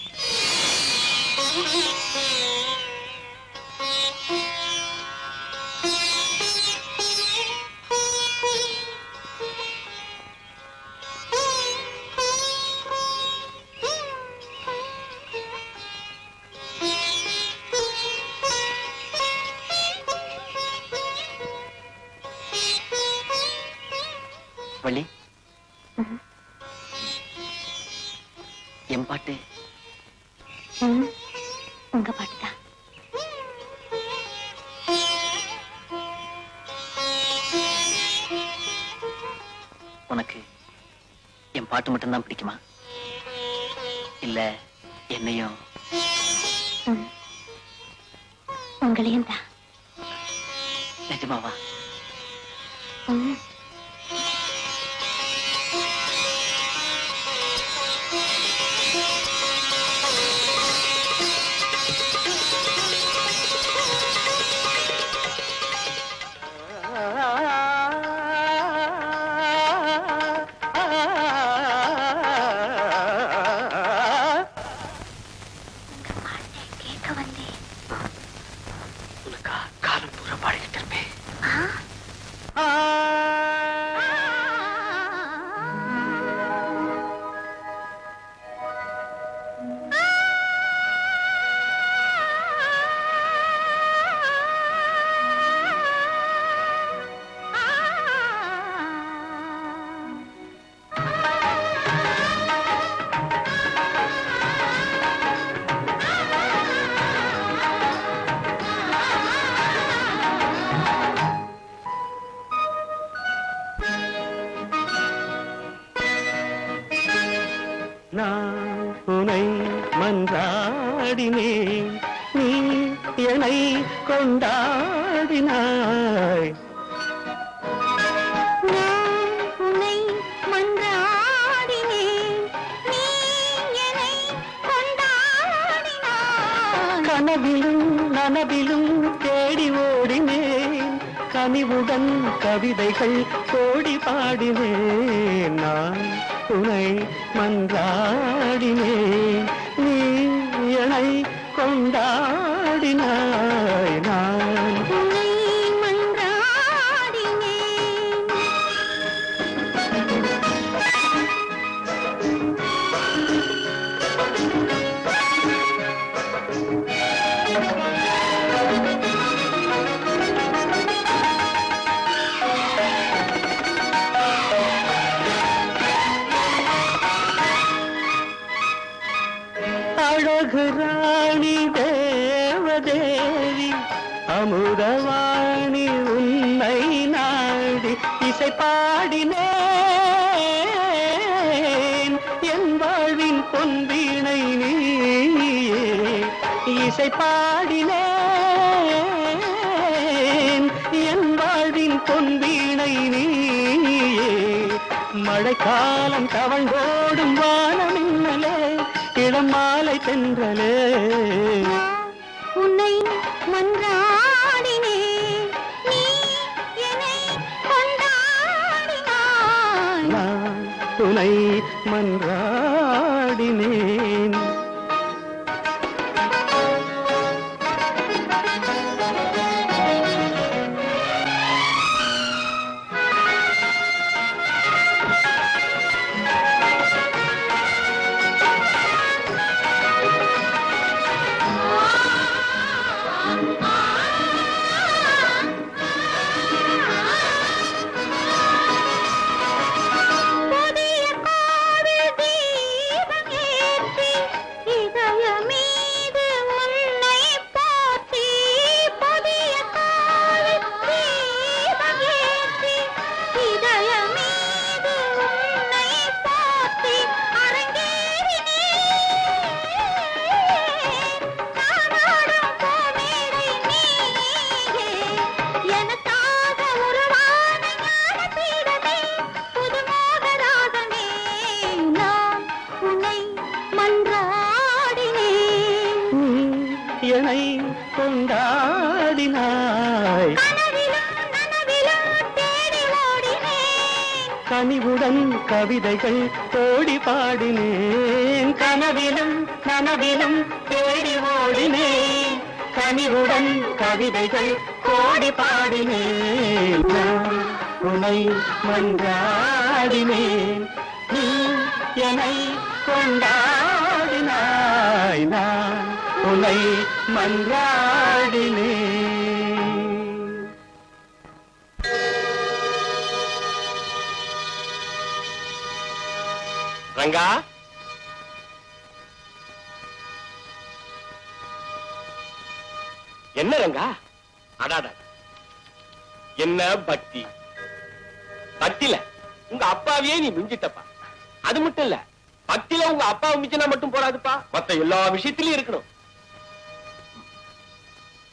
Speaker 5: வள்ளி, என் பாட்டு
Speaker 3: உங்க பாட்டுதான்.
Speaker 5: உனக்கு என் பாட்டு மட்டும்தான் பிடிக்குமா, இல்ல என்னையும்?
Speaker 3: உங்களையும் தான்.
Speaker 5: நிஜமாவா?
Speaker 3: கேட்க வந்தேன்.
Speaker 5: உனக்கா காலம் பூரா பாடிக்கிட்டு இருப்பேன்.
Speaker 6: நான் உனை மன்றாடினேன், நீ என்னை கொண்டாடினாய்.
Speaker 3: நான் உன்னை மன்றாடினேன், நீ என்னை கொண்டாடினாய்.
Speaker 6: கனவிலும் நனவிலும் தேடி ஓடினேன், கனிவுடன் கவிதைகள் கோடி பாடினேன். நான் உனை மன்றாடினேன், நீ என்னை கொண்டாடினாய். நான்
Speaker 3: உன்னை மன்றாடினேன்.
Speaker 6: அழகு ராணி தேவதேவி அமுதவாணி உன்னை நாடி இசை பாடினேன். என் வாழ்வின் பொன்வீணை நீயே, இசை பாடினேன். என் வாழ்வின் பொன்வீணை நீயே, மழைக்காலம் தவழ்ந்தோடும் வானமின்னலே, இளம் மாலை தென்றலே.
Speaker 3: நான் உன்னை மன்றாடினேன், நீ என்னை கொண்டாடினாய்.
Speaker 6: நான் உனை மன்றாடினேன்.
Speaker 3: புதிய கோவில் தீபம் ஏற்றி, இதய மீது உன்னை போற்றி. புதிய கோவில் தீபம் ஏற்றி, இதய மீது உன்னை போற்றி. அரங்கேறினேன், நானாடும் பூமேடை நீயே. எனக்காக உருவான ஞானபீடமே, புது மோகராகமே. நான் உன்னை மன்றாடினேன்.
Speaker 6: நீ என்னை கொண்டாடினாய்.
Speaker 3: கனவிலும் நனவிலும் தேடி ஓடினேன்.
Speaker 6: கனிவுடன் கவிதைகள் கோடி பாடினேன். கனவிலும் நனவிலும் தேடி ஓடினேன், கனிவுடன் கவிதைகள் கோடி பாடினேன். நான் உனை மன்றாடினேன், நீ என்னை கொண்டாடினாய். நான் உனை மன்றாடினேன்.
Speaker 2: ரங்கா, என்ன ரங்கா? அடாடா, என்ன பக்தி! பக்தியில உங்க அப்பாவையே நீ மிஞ்சிட்டப்பா. அது மட்டும் இல்ல, பக்தியில உங்க அப்பாவை மிஞ்சினா மட்டும் போறாதுப்பா, மத்த எல்லா விஷயத்திலயும் இருக்கணும்.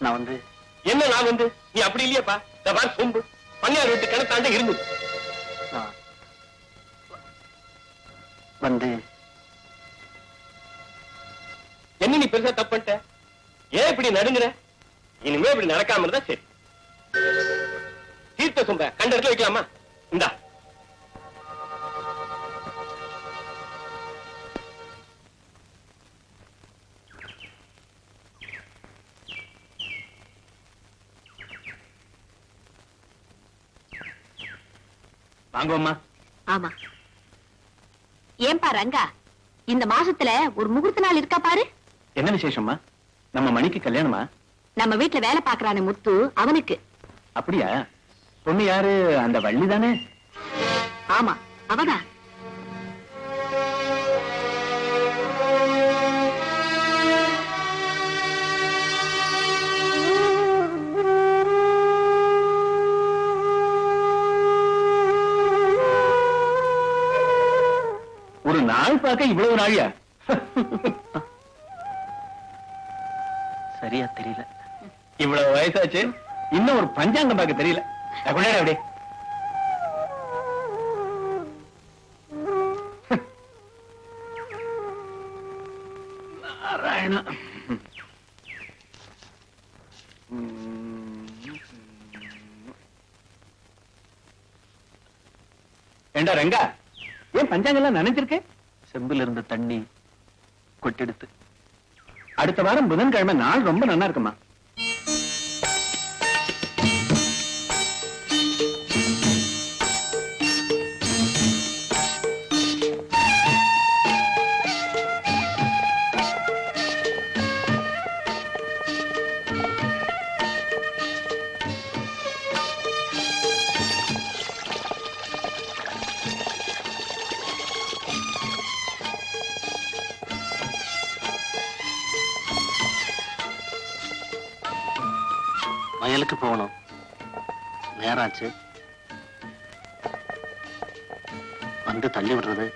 Speaker 1: நான் வந்து
Speaker 2: என்ன நான் வந்து? நீ அப்படி இல்லையாப்பா. இந்த பார் சொம்பு பண்ணையார் வீட்டு கிணத்தாண்ட இருந்தது.
Speaker 1: நான் வந்து
Speaker 2: என்ன நீ பெருசா தப்பு பண்ணிட்ட? ஏன் இப்படி நடுங்குற? இனிமே இப்படி நடக்காம இருந்தா சரி. தீர்த்த சொம்ப கண்ட இடத்துல வைக்கலாமா? இந்தா.
Speaker 4: வாங்குவோம்மா.
Speaker 3: ஆமா. ஏன்பா ரங்கா, இந்த மாசத்துல ஒரு முகூர்த்த நாள் இருக்கா பாரு.
Speaker 4: என்ன விசேஷம்மா? நம்ம மணிக்கு கல்யாணமா?
Speaker 3: நம்ம வீட்டுல வேலை பாக்குறானே முத்து, அவனுக்கு.
Speaker 4: அப்படியா? பொண்ணு யாரு? அந்த வள்ளி தானே?
Speaker 3: ஆமா, அவதான்.
Speaker 4: ஒரு நாள் பார்க்க இவ்வளவு நாளியா?
Speaker 1: சரியா தெரியல.
Speaker 4: இவ்வளவு வயசாச்சு, இன்னும் ஒரு பஞ்சாங்கம் பார்க்க தெரியல. கொண்டாட அப்படி. நாராயணா. ஏண்டா ரங்கா, ஏன் பஞ்சாங்கெல்லாம் நினைச்சிருக்க?
Speaker 1: செம்பில் இருந்த தண்ணி கொட்டெடுத்து.
Speaker 4: அடுத்த வாரம் புதன்கிழமை நாள் ரொம்ப நல்லா இருக்குமா?
Speaker 1: வயலுக்கு போகணும், நேராச்சு. வந்து தள்ளி விடுறது.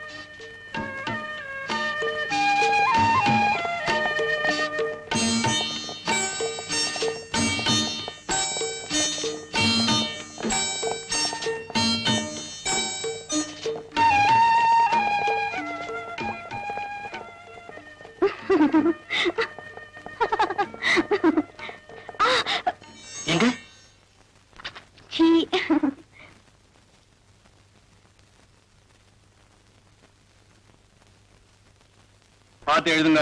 Speaker 1: எங்க
Speaker 4: பார்த்து எழுதுங்க.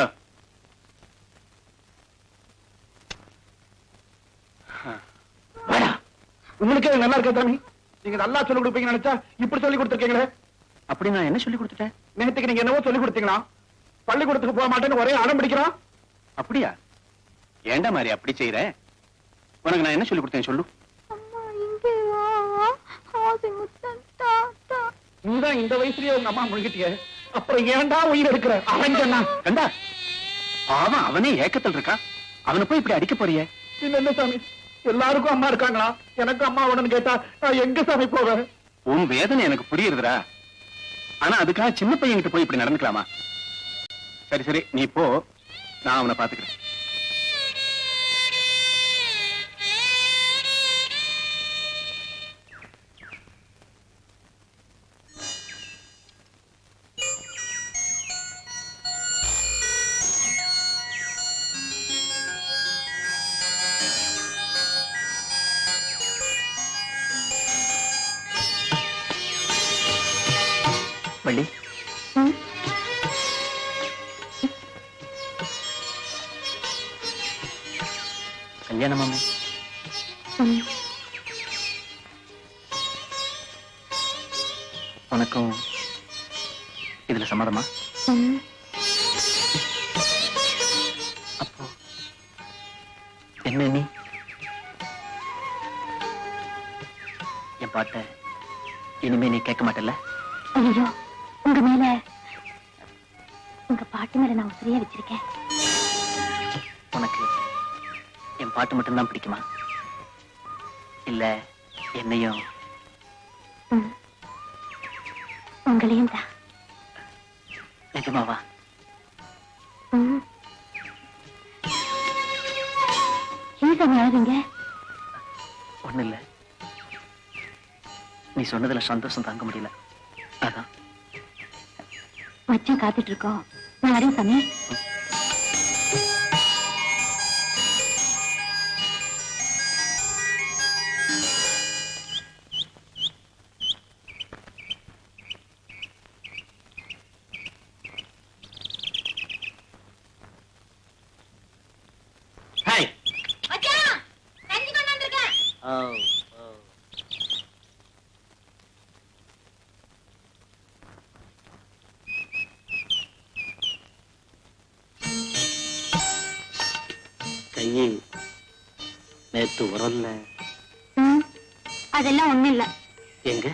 Speaker 4: உங்களுக்கு நல்லா இருக்கா சாமி? நீங்க நல்லா சொல்லி கொடுப்பீங்க நினைச்சா இப்படி சொல்லி கொடுத்துருக்கீங்களே.
Speaker 1: அப்படி நான் என்ன சொல்லி கொடுத்துட்டேன்?
Speaker 4: நேற்றுக்கு நீங்க என்னவோ சொல்லி கொடுத்தீங்களா? பள்ளிக்கூடத்துக்கு போக மாட்டேன்னு ஒரே அடம் பிடிக்கிறான்.
Speaker 1: அப்படியா? ஏண்டா மாதிரி அப்படி செய்யற? உனக்கு நான் என்ன சொல்லி கொடுத்தேன் சொல்லு.
Speaker 4: நீதான் இந்த வயசுலயே உங்க அம்மா முழுகிட்டிய, அப்புறம் ஏன்டா உயிர் எடுக்கிற? அவன் சொன்னான்.
Speaker 1: கண்டா, அவன் அவனே ஏக்கத்தில் இருக்கான். அவனை போய் இப்படி அடிக்க போறிய?
Speaker 4: இல்ல இல்ல சாமி, எல்லாருக்கும் அம்மா இருக்காங்களா? எனக்கு அம்மா உடனே கேட்டா நான் எங்க சாமி போவேன்?
Speaker 1: உன் வேதனை எனக்கு புரியுதுடா. ஆனா அதுக்காக சின்ன பையன்கிட்ட போய் இப்படி நடந்துக்கலாமா? சரி சரி, நீ போ, நான் அவனை பாத்துக்கிறேன். வள்ளி, கல்யாணமாமே? உனக்கும் இதுல சம்மதமா? அப்போ என்ன நீ என் பாட்ட இனிமே நீ கேட்க மாட்டல்ல?
Speaker 3: ஐயோ, உங்க மேல, உங்க பாட்டு மேல நான் உசிரியா வச்சிருக்கேன்.
Speaker 1: உனக்கு
Speaker 5: என் பாட்டு மட்டும்தான் பிடிக்குமா? இல்ல என்னையும்?
Speaker 3: உங்களையும் தான்.
Speaker 5: நிஜமாவா?
Speaker 3: ஏங்க
Speaker 5: ஒண்ணு இல்ல, நீ சொன்னதுல சந்தோஷம் தாங்க முடியல, அதான்.
Speaker 3: மச்சான் காத்துட்டு இருக்கோம். நான் வரேன் சாமி.
Speaker 5: கையை நேத்து உரல்ல.
Speaker 3: அதெல்லாம் ஒண்ணு இல்ல.
Speaker 5: எங்க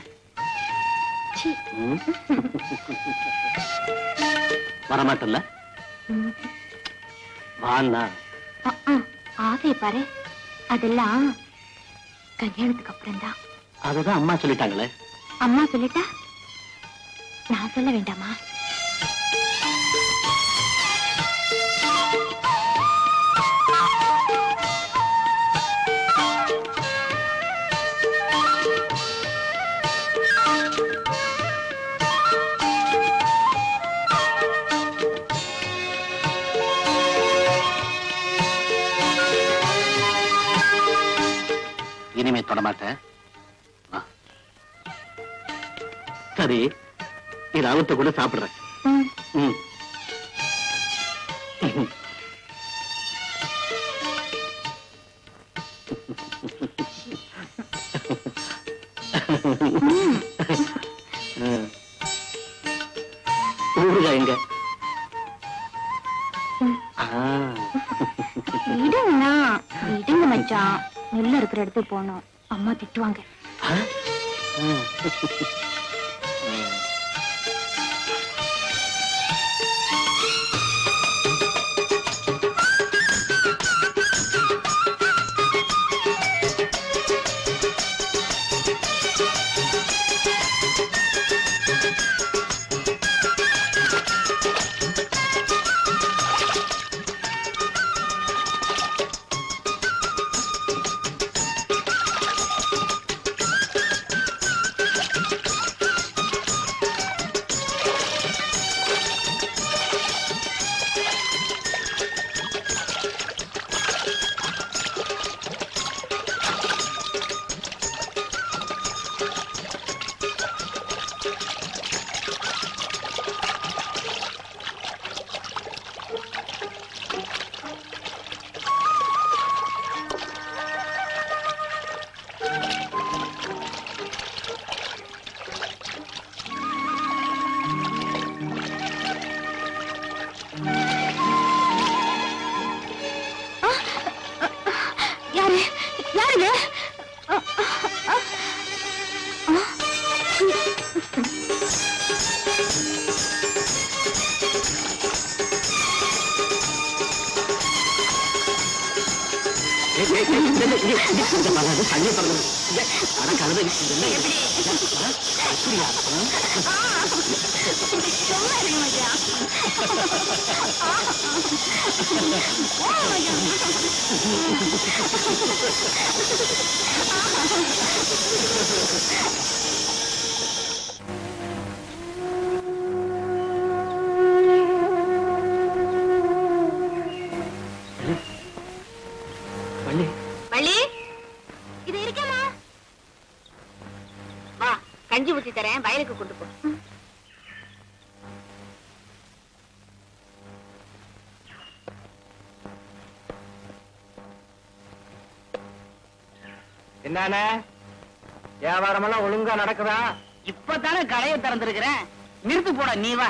Speaker 5: வரமாட்டல்ல? வாண்ணா.
Speaker 3: ஆசைய பாரு, அதெல்லாம் கல்யாணத்துக்கு அப்புறம் தான்.
Speaker 5: அதுதான் அம்மா சொல்லிட்டாங்களே.
Speaker 3: அம்மா சொல்லிட்டா நான் சொல்ல வேண்டாமா?
Speaker 5: இனிமே தொடமாட்டேன். சரி, இது அவத்த கூட சாப்பிடுறேன். ஊருகா எங்க?
Speaker 3: விடுங்க மச்சான், நெல்ல இருக்கிற இடத்துக்கு போனோம், அம்மா திட்டுவாங்க. வள்ளி, இது இருக்கேமா? வா, கஞ்சி ஊத்தி தரேன், வயலுக்கு கொண்டு போ.
Speaker 1: என்னண்ணே, வியாபாரமெல்லாம் ஒழுங்கா நடக்குதா?
Speaker 5: இப்பதானே கடையை திறந்திருக்கிறேன், நிறுத்து போட. நீ வா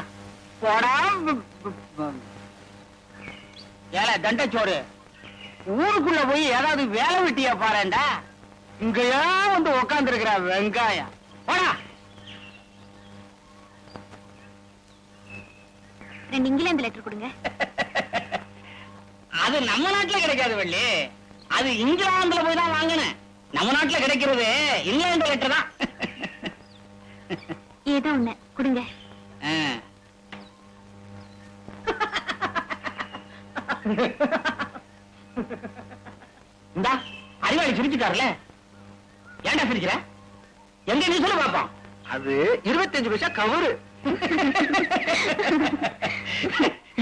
Speaker 5: போடா. ஏல தண்டச்சோறு, ஊருக்குள்ள போய் ஏதாவது வேலை வெட்டியா பாருண்டா. இங்கயா வந்து உக்காந்து இருக்கிற வெங்காயம். போடா.
Speaker 3: 2 இங்கிலாந்து லெட்டர் கொடுங்க.
Speaker 5: அது நம்ம நாட்டுல கிடைக்காது வள்ளி, அது இங்கிலாந்துல போய் தான் வாங்கினேன். நம்ம நாட்டுல கிடைக்கிறது இங்கிலாந்து லெட்டர் தான்.
Speaker 3: ஏதோ ஒண்ணு கொடுங்க.
Speaker 5: இந்தா அறிவாளி சிரிச்சுட்டாருல. ஏன்டா சிரிக்கிற? எங்க நீ சொல்ல பாப்போம்.
Speaker 1: அது 25 பைசா கவரு.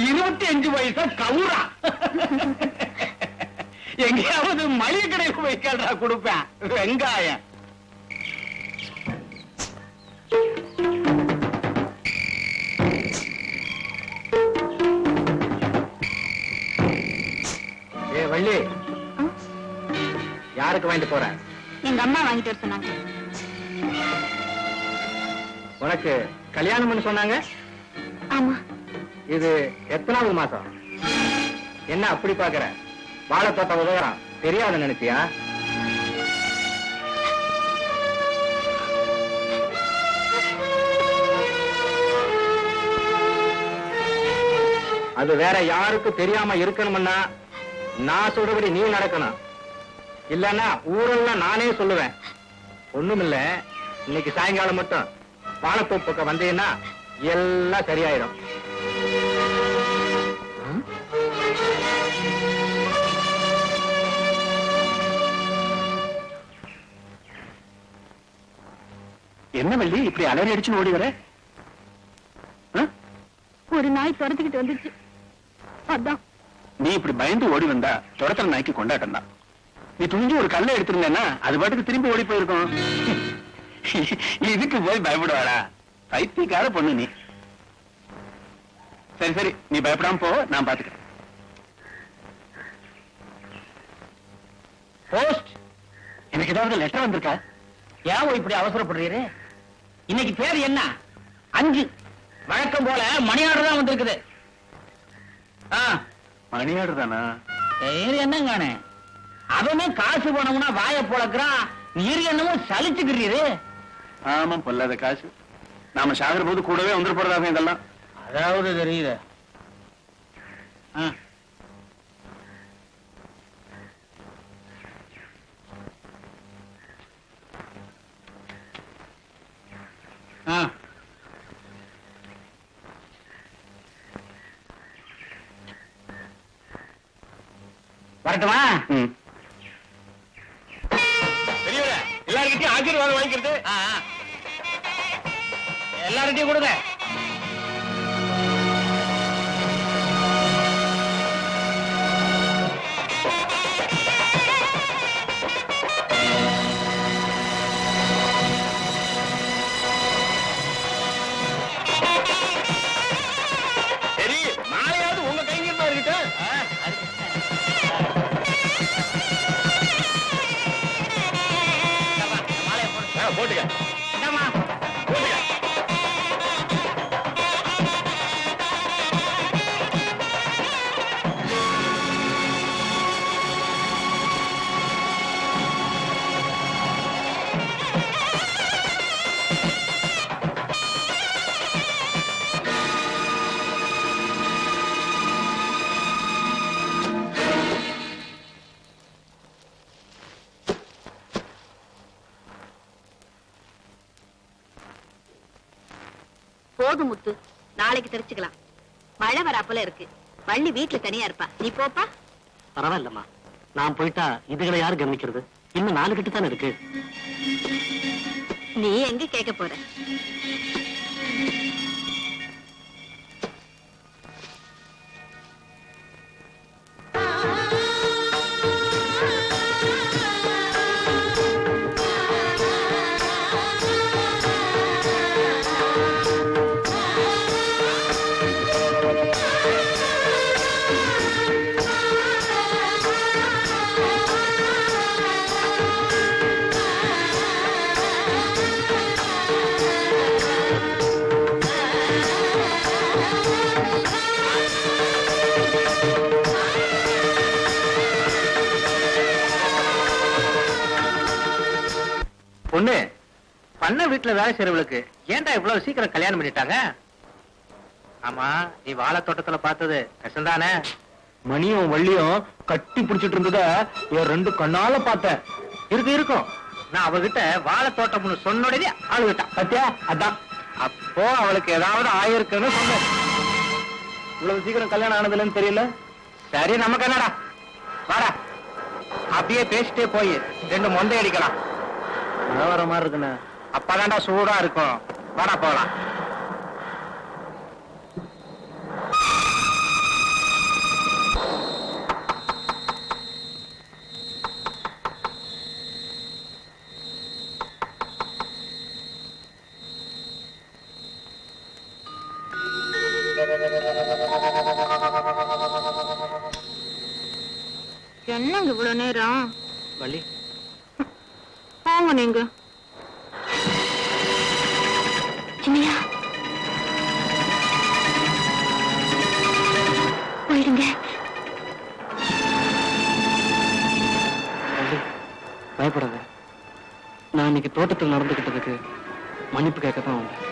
Speaker 5: 25 பைசா கவுரா? எங்கேயாவது மளிகை கடையில் போய் கேள்றா கொடுப்பேன். வெங்காயம்
Speaker 1: ஏ வள்ளி, யாருக்கு வாங்கிட்டு போற?
Speaker 3: எங்க அம்மா வாங்கிட்டு வர சொன்னாங்க.
Speaker 1: உனக்கு கல்யாணம்னு சொன்னாங்க.
Speaker 3: ஆமா.
Speaker 1: இது எத்தனாவது மாசம்? என்ன அப்படி பாக்குற? வாழைத்தோட்ட உதவுறான் தெரியாத நினைச்சியா? அது வேற யாருக்கு தெரியாம இருக்கணும்னா நான் சொல்றபடி நீ நடக்கணும். இல்லன்னா ஊரெல்லாம் நானே சொல்லுவேன். ஒண்ணுமில்ல, இன்னைக்கு சாயங்காலம் மட்டும் வாழைத்தோப்பு பக்கம் வந்தீங்கன்னா எல்லாம் சரியாயிடும்.
Speaker 6: என்ன வள்ளி இப்படி அலறி அடிச்சுன்னு ஓடி வர?
Speaker 3: ஒரு நாய் துரத்துக்கிட்டு வந்துச்சு, அதான்.
Speaker 6: நீ இப்படி பயந்து ஓடி வந்தா துரத்துற நாய்க்கு கொண்டாட்டம் தான். நீ துணிஞ்சு ஒரு கல்லை எடுத்திருந்தேன்னா அது பாட்டுக்கு திரும்பி ஓடி போயிருக்கும். இதுக்கு போய் பயப்படுவாடா? பைத்தியக்கார பொண்ணு நீ. சரி சரி, நீ பயப்படாம போ, நான் பாத்துக்கிறேன்.
Speaker 5: போஸ்ட்.
Speaker 6: எனக்கு ஏதாவது லெட்டர் வந்திருக்கா?
Speaker 5: ஏன் இப்படி அவசரப்படுறீரு? இன்னைக்கு பேர் என்ன? 5. வழக்கம் போல மணி ஆர்டர் தான் வந்திருக்குது.
Speaker 6: மணியாடு தானா?
Speaker 5: பேர் என்னங்கானே? அவனும் காசு பணம்னா வாய பொழக்கிறான், நீர் என்னமும் சலிச்சுக்கிறீரு.
Speaker 6: ஆமா, பொல்லாத காசு. நாம சாகிற போது கூடவே வந்துட போறதாக இதெல்லாம்.
Speaker 5: அதாவது தெரியுது. வரட்டுமா?
Speaker 2: பெரியவரே, எல்லாருக்கிட்டையும் ஆசீர்வாதம் வாங்கிக்கிறது.
Speaker 5: எல்லார்கிட்டையும் கொடுங்க.
Speaker 2: சரி, மாலையாவது உங்க கைங்கிருந்தா இருக்கட்டும். போட்டுக்க
Speaker 5: என்னம்மா?
Speaker 2: போட்டுக்க.
Speaker 3: போதும் முத்து, நாளைக்கு தெரிச்சுக்கலாம். மழை வராப்பல இருக்கு. வள்ளி வீட்டுல தனியா இருப்பா, நீ போப்பா.
Speaker 6: பரவாயில்லம்மா, நான் போயிட்டா இதுகளை யாரு கவனிக்கிறது? இன்னும் 4 கட்டு தானே இருக்கு.
Speaker 3: நீ எங்க கேட்க போற?
Speaker 1: பொண்ணு, பண்ண வீட்டுல வேலை செய்யறவளுக்கு ஏன்டா இவ்வளவு சீக்கிரம் கல்யாணம் பண்ணிட்டாங்க? ஆமா, நீ வாழை தோட்டத்துல பார்த்தது கஷ்டம்தானே?
Speaker 6: மணியும் வள்ளியும் கட்டி பிடிச்சிட்டு இருந்தத என் 2 கண்ணால பார்த்தேன். இருக்கும் நான் அவகிட்ட வாழை தோட்டம்னு சொன்ன உடனே அழுகிட்டான். பத்தியா? அதான் அப்போ அவளுக்கு ஏதாவது ஆயிருக்குன்னு சொன்னேன். இவ்வளவு சீக்கிரம் கல்யாணம் ஆனதுலன்னு தெரியல. சரி நமக்கு என்னடா, வாடா அப்படியே பேசிட்டே போய் 2 மொந்தை அடிக்கலாம். மழை வர மாதிரி இருக்குண்ணே. அப்பதான்டா சூடா இருக்கும். வாடா போலாம்.
Speaker 3: என்னங்க இவ்வளவு நேரம்?
Speaker 6: வள்ளி
Speaker 3: போங்க நீங்க. சின்னையா போயிடுங்க.
Speaker 6: பயப்படாத. நான் இன்னைக்கு தோட்டத்தில் நடந்துகிட்டதுக்கு மன்னிப்பு கேட்கத்தான் வந்தேன்.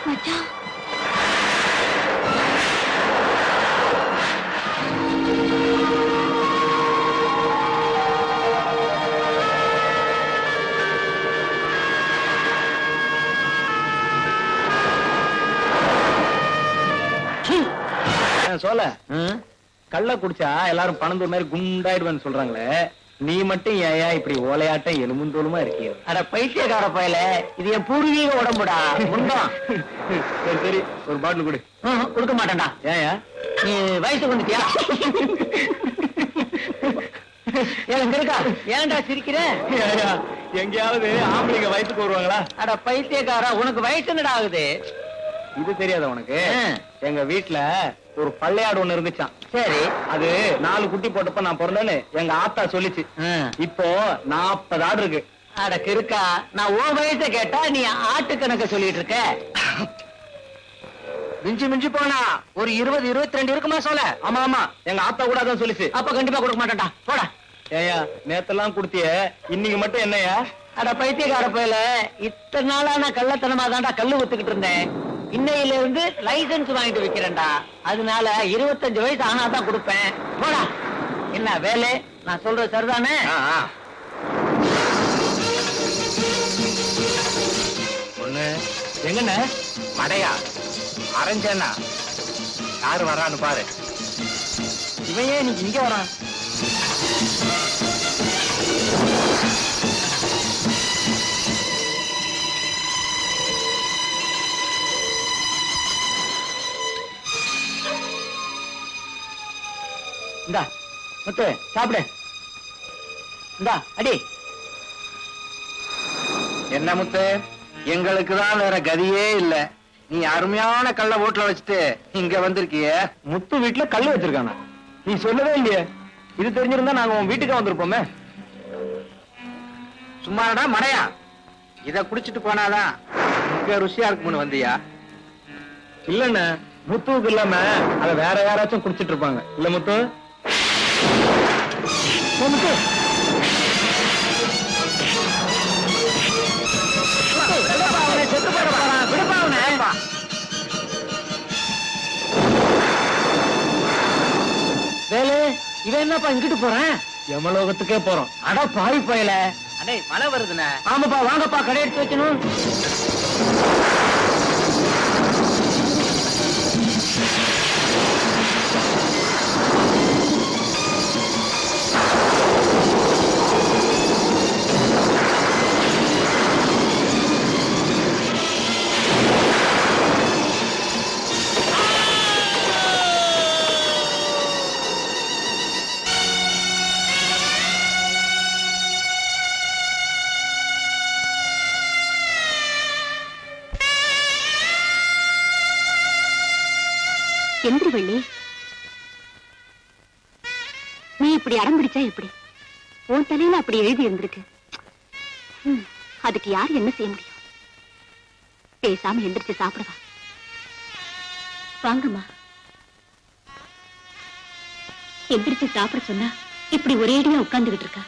Speaker 3: மச்சான்
Speaker 6: சொல்ல கள்ள குடிச்சா எல்லாரும் பணந்தூர் மாதிரி குண்டாயிடுவேன்னு சொல்றாங்களே, நீ மட்டும் ஏயா இப்படி ஓலையாட்டம் எலும்புந்தோலுமா இருக்கிய?
Speaker 5: அட பைத்தியக்கார பயல, இது என் பூர்வீக உடம்புடா. முண்டம்.
Speaker 6: சரி சரி, ஒரு பாட்டில் கொடு.
Speaker 5: கொடுக்க மாட்டேன்டா.
Speaker 6: ஏயா
Speaker 5: நீ வயசுக்கு வந்துட்டியா? எனக்கு இருக்கா? ஏன்டா சிரிக்கிற?
Speaker 6: ஏயா, எங்கேயாவது ஆம்பளைங்க வயசுக்கு வருவாங்களா?
Speaker 5: அட பைத்தியக்காரா, உனக்கு வயசு என்னடா ஆகுது?
Speaker 6: இது தெரியாத உனக்கு? எங்க வீட்டுல ஒரு பள்ளையாடு ஒண்ணு இருந்துச்சான்.
Speaker 5: சரி,
Speaker 6: அது 4 குட்டி போட்டப்ப நான் பிறந்தேன்னு எங்க ஆத்தா சொல்லிச்சு. இப்போ 40 ஆடு இருக்கு.
Speaker 5: அட கிறுக்கா, நான் உன் வயசை கேட்டா நீ ஆட்டு கணக்க சொல்லிட்டு இருக்க. மிஞ்சி மிஞ்சி போனா ஒரு 20-22 இருக்குமா சொல்ல?
Speaker 6: ஆமா ஆமா, எங்க ஆத்தா கூட அதான் சொல்லிச்சு.
Speaker 5: அப்ப கண்டிப்பா கொடுக்க மாட்டேன்டா, போடா.
Speaker 6: ஏயா, நேத்தெல்லாம் குடுத்திய, இன்னைக்கு மட்டும் என்னையா?
Speaker 5: அட பைத்தியக்கார பயல, இத்தனை நாளா நான் கள்ளத்தனமா தான்டா கல்லு வித்துக்கிட்டு இருந்தேன். இன்னையில இருந்து லைசன்ஸ் வாங்கிட்டு வைக்கிறேன்டா. அதனால 25 வயசு ஆனாதான் கொடுப்பேன். போடா. என்ன வேலை? நான் சொல்றது சரிதானே?
Speaker 6: ஒண்ணு எங்கண்ண மடையா அரைஞ்சேன்னா யாரு வர்றான்னு பாரு. இவன் ஏன் இன்னைக்கு இங்க வரான்?
Speaker 5: இந்தா முத்து, சாப்பிடு. இந்தா அடி.
Speaker 6: என்ன முத்து, எங்களுக்கு தான் வேற கதியே இல்ல. நீ அருமையான கல்ல வீட்டுல வச்சுட்டு இங்க வந்திருக்கிய. முத்து வீட்டுல கல்லு வச்சிருக்காங்க, நீ சொல்லவே இல்லையே. இது தெரிஞ்சிருந்தா நாங்க உன் வீட்டுக்கு வந்திருப்போமே. சும்மாடா மடையா, இத குடிச்சிட்டு போனாதான் இங்க ருசியா இருக்கும்னு வந்தியா? இல்லண்ண, முத்துவுக்கு இல்லாம அத வேற யாராச்சும் குடிச்சிட்டு இருப்பாங்க. இல்ல முத்து? முத்து செத்து போட போறான், விடுப்பா அவனை.
Speaker 5: வேலு, இவன் என்னப்பா இங்கிட்டு போறேன்?
Speaker 6: யமலோகத்துக்கே போறோம்.
Speaker 5: அட பாவி பயல.
Speaker 1: அடே, மழை வருதுண்ணே.
Speaker 5: ஆமாப்பா, வாங்கப்பா, கடை எடுத்து வைக்கணும்.
Speaker 3: எந்திரி வள்ளி. நீ இப்படி அடம் பிடிச்சா எப்படி? உன் தலையில அப்படி எழுதி இருந்திருக்கு. அதுக்கு யார் என்ன செய்ய முடியும்? பேசாம எந்திரிச்சு சாப்பிடுவா. வாங்கம்மா. எந்திரிச்சு சாப்பிட சொன்னா இப்படி ஒரேடியா உட்கார்ந்துகிட்டு இருக்கா.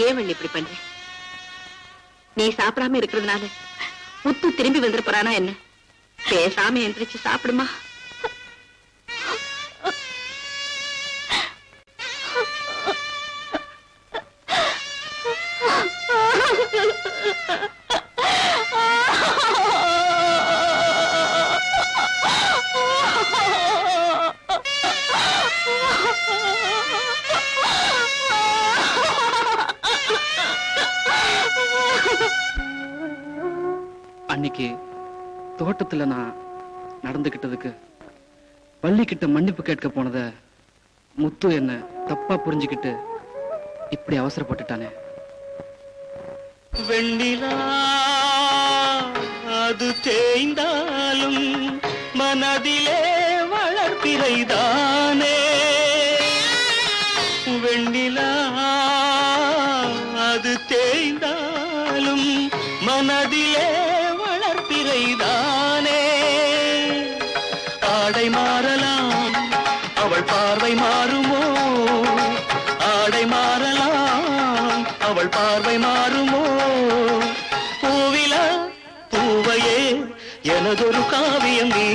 Speaker 3: ஏன் வள்ளி இப்படி பண்ற? நீ சாப்பிடாம இருக்கிறதுனால முத்து திரும்பி வந்துட போறானா என்ன? பேசாம எந்திரிச்சு சாப்பிடுமா.
Speaker 7: அன்னைக்கு தோட்டத்துல நான் நடந்துகிட்டதுக்கு வள்ளி கிட்ட மன்னிப்பு கேட்க போனத முத்து என்ன தப்பா புரிஞ்சுக்கிட்டு இப்படி அவசரப்பட்டுட்டானே.
Speaker 8: வெண்ணிலா அது தேய்ந்தாலும் மனதிலே வளர்ப்பிறைதானே. வெண்ணிலா அது தேய்ந்தாலும் மனதிலே வளர்ப்பிறைதானே. ஆடை மாறலாம் அவள் பார்வை மாறுமோ? ஆடை மாறலாம் அவள் பார்வை மாறுமோ? பூவில பூவையே எனதொரு காவியம் நீ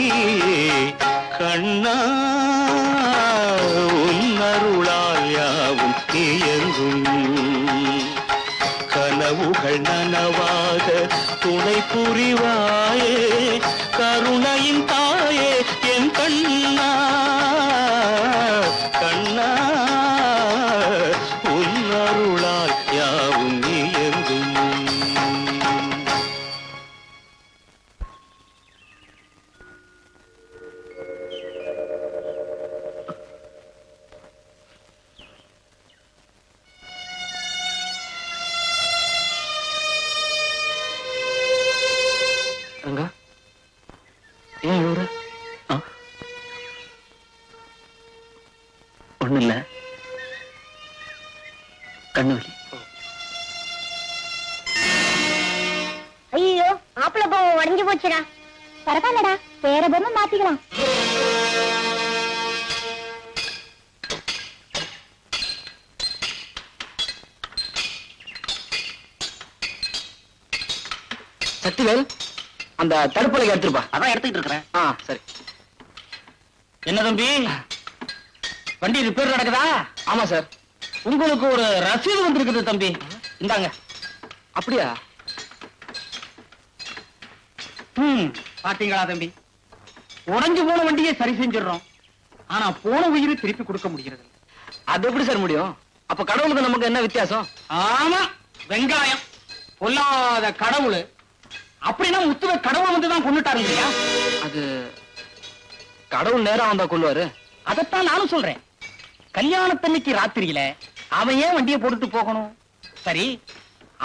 Speaker 8: கண்ணா. உன் அருளால் யாவும் இயங்கும். கனவுகள் நனவாக துணை புரிவாயே. கருணையின் தாயே என் கண்ணா. கண்ணா உன் அருளால் யாவும் இயங்கும்.
Speaker 7: ரங்கா, ஏன் அழுவுற?
Speaker 8: ஒண்ணு இல்ல, கண்ணுவலி.
Speaker 3: ஐயோ, மாப்பிள்ள பொம்மை உடஞ்சு போச்சுடா. பரவாயில்லடா, வேற பொம்மை மாத்திக்கலாம்.
Speaker 7: சக்திவேல், அந்த தடுப்பலை எடுத்துருப்பா.
Speaker 8: அதான் எடுத்துக்கிட்டு இருக்கிறேன்.
Speaker 7: சரி.
Speaker 8: என்ன தம்பி, வண்டி ரிப்பேர் நடக்குதா?
Speaker 7: ஆமா சார்.
Speaker 8: உங்களுக்கு ஒரு ரசீது வந்திருக்குது தம்பி, இந்தாங்க.
Speaker 7: அப்படியா?
Speaker 8: பாத்தீங்களா தம்பி, உடைஞ்சு போன வண்டியை சரி செஞ்சிடறோம். ஆனா போன உயிரை திருப்பி கொடுக்க முடிகிறது.
Speaker 7: அது எப்படி சார் முடியும்? அப்ப கடவுளுக்கு நமக்கு என்ன வித்தியாசம்?
Speaker 8: ஆமா, வெங்காயம் பொல்லாத கடவுள். அப்படின்னா முத்துவ கடவுள் வந்துதான் கொண்டுட்டாரு இல்லையா?
Speaker 7: அது கடவுள் நேரா வந்தா கொள்வாரு.
Speaker 8: அதைத்தான் நானும் சொல்றேன். கல்யாணத்தன்னைக்கு ராத்திரியில அவன் ஏன் வண்டியை போட்டுட்டு போகணும்? சரி,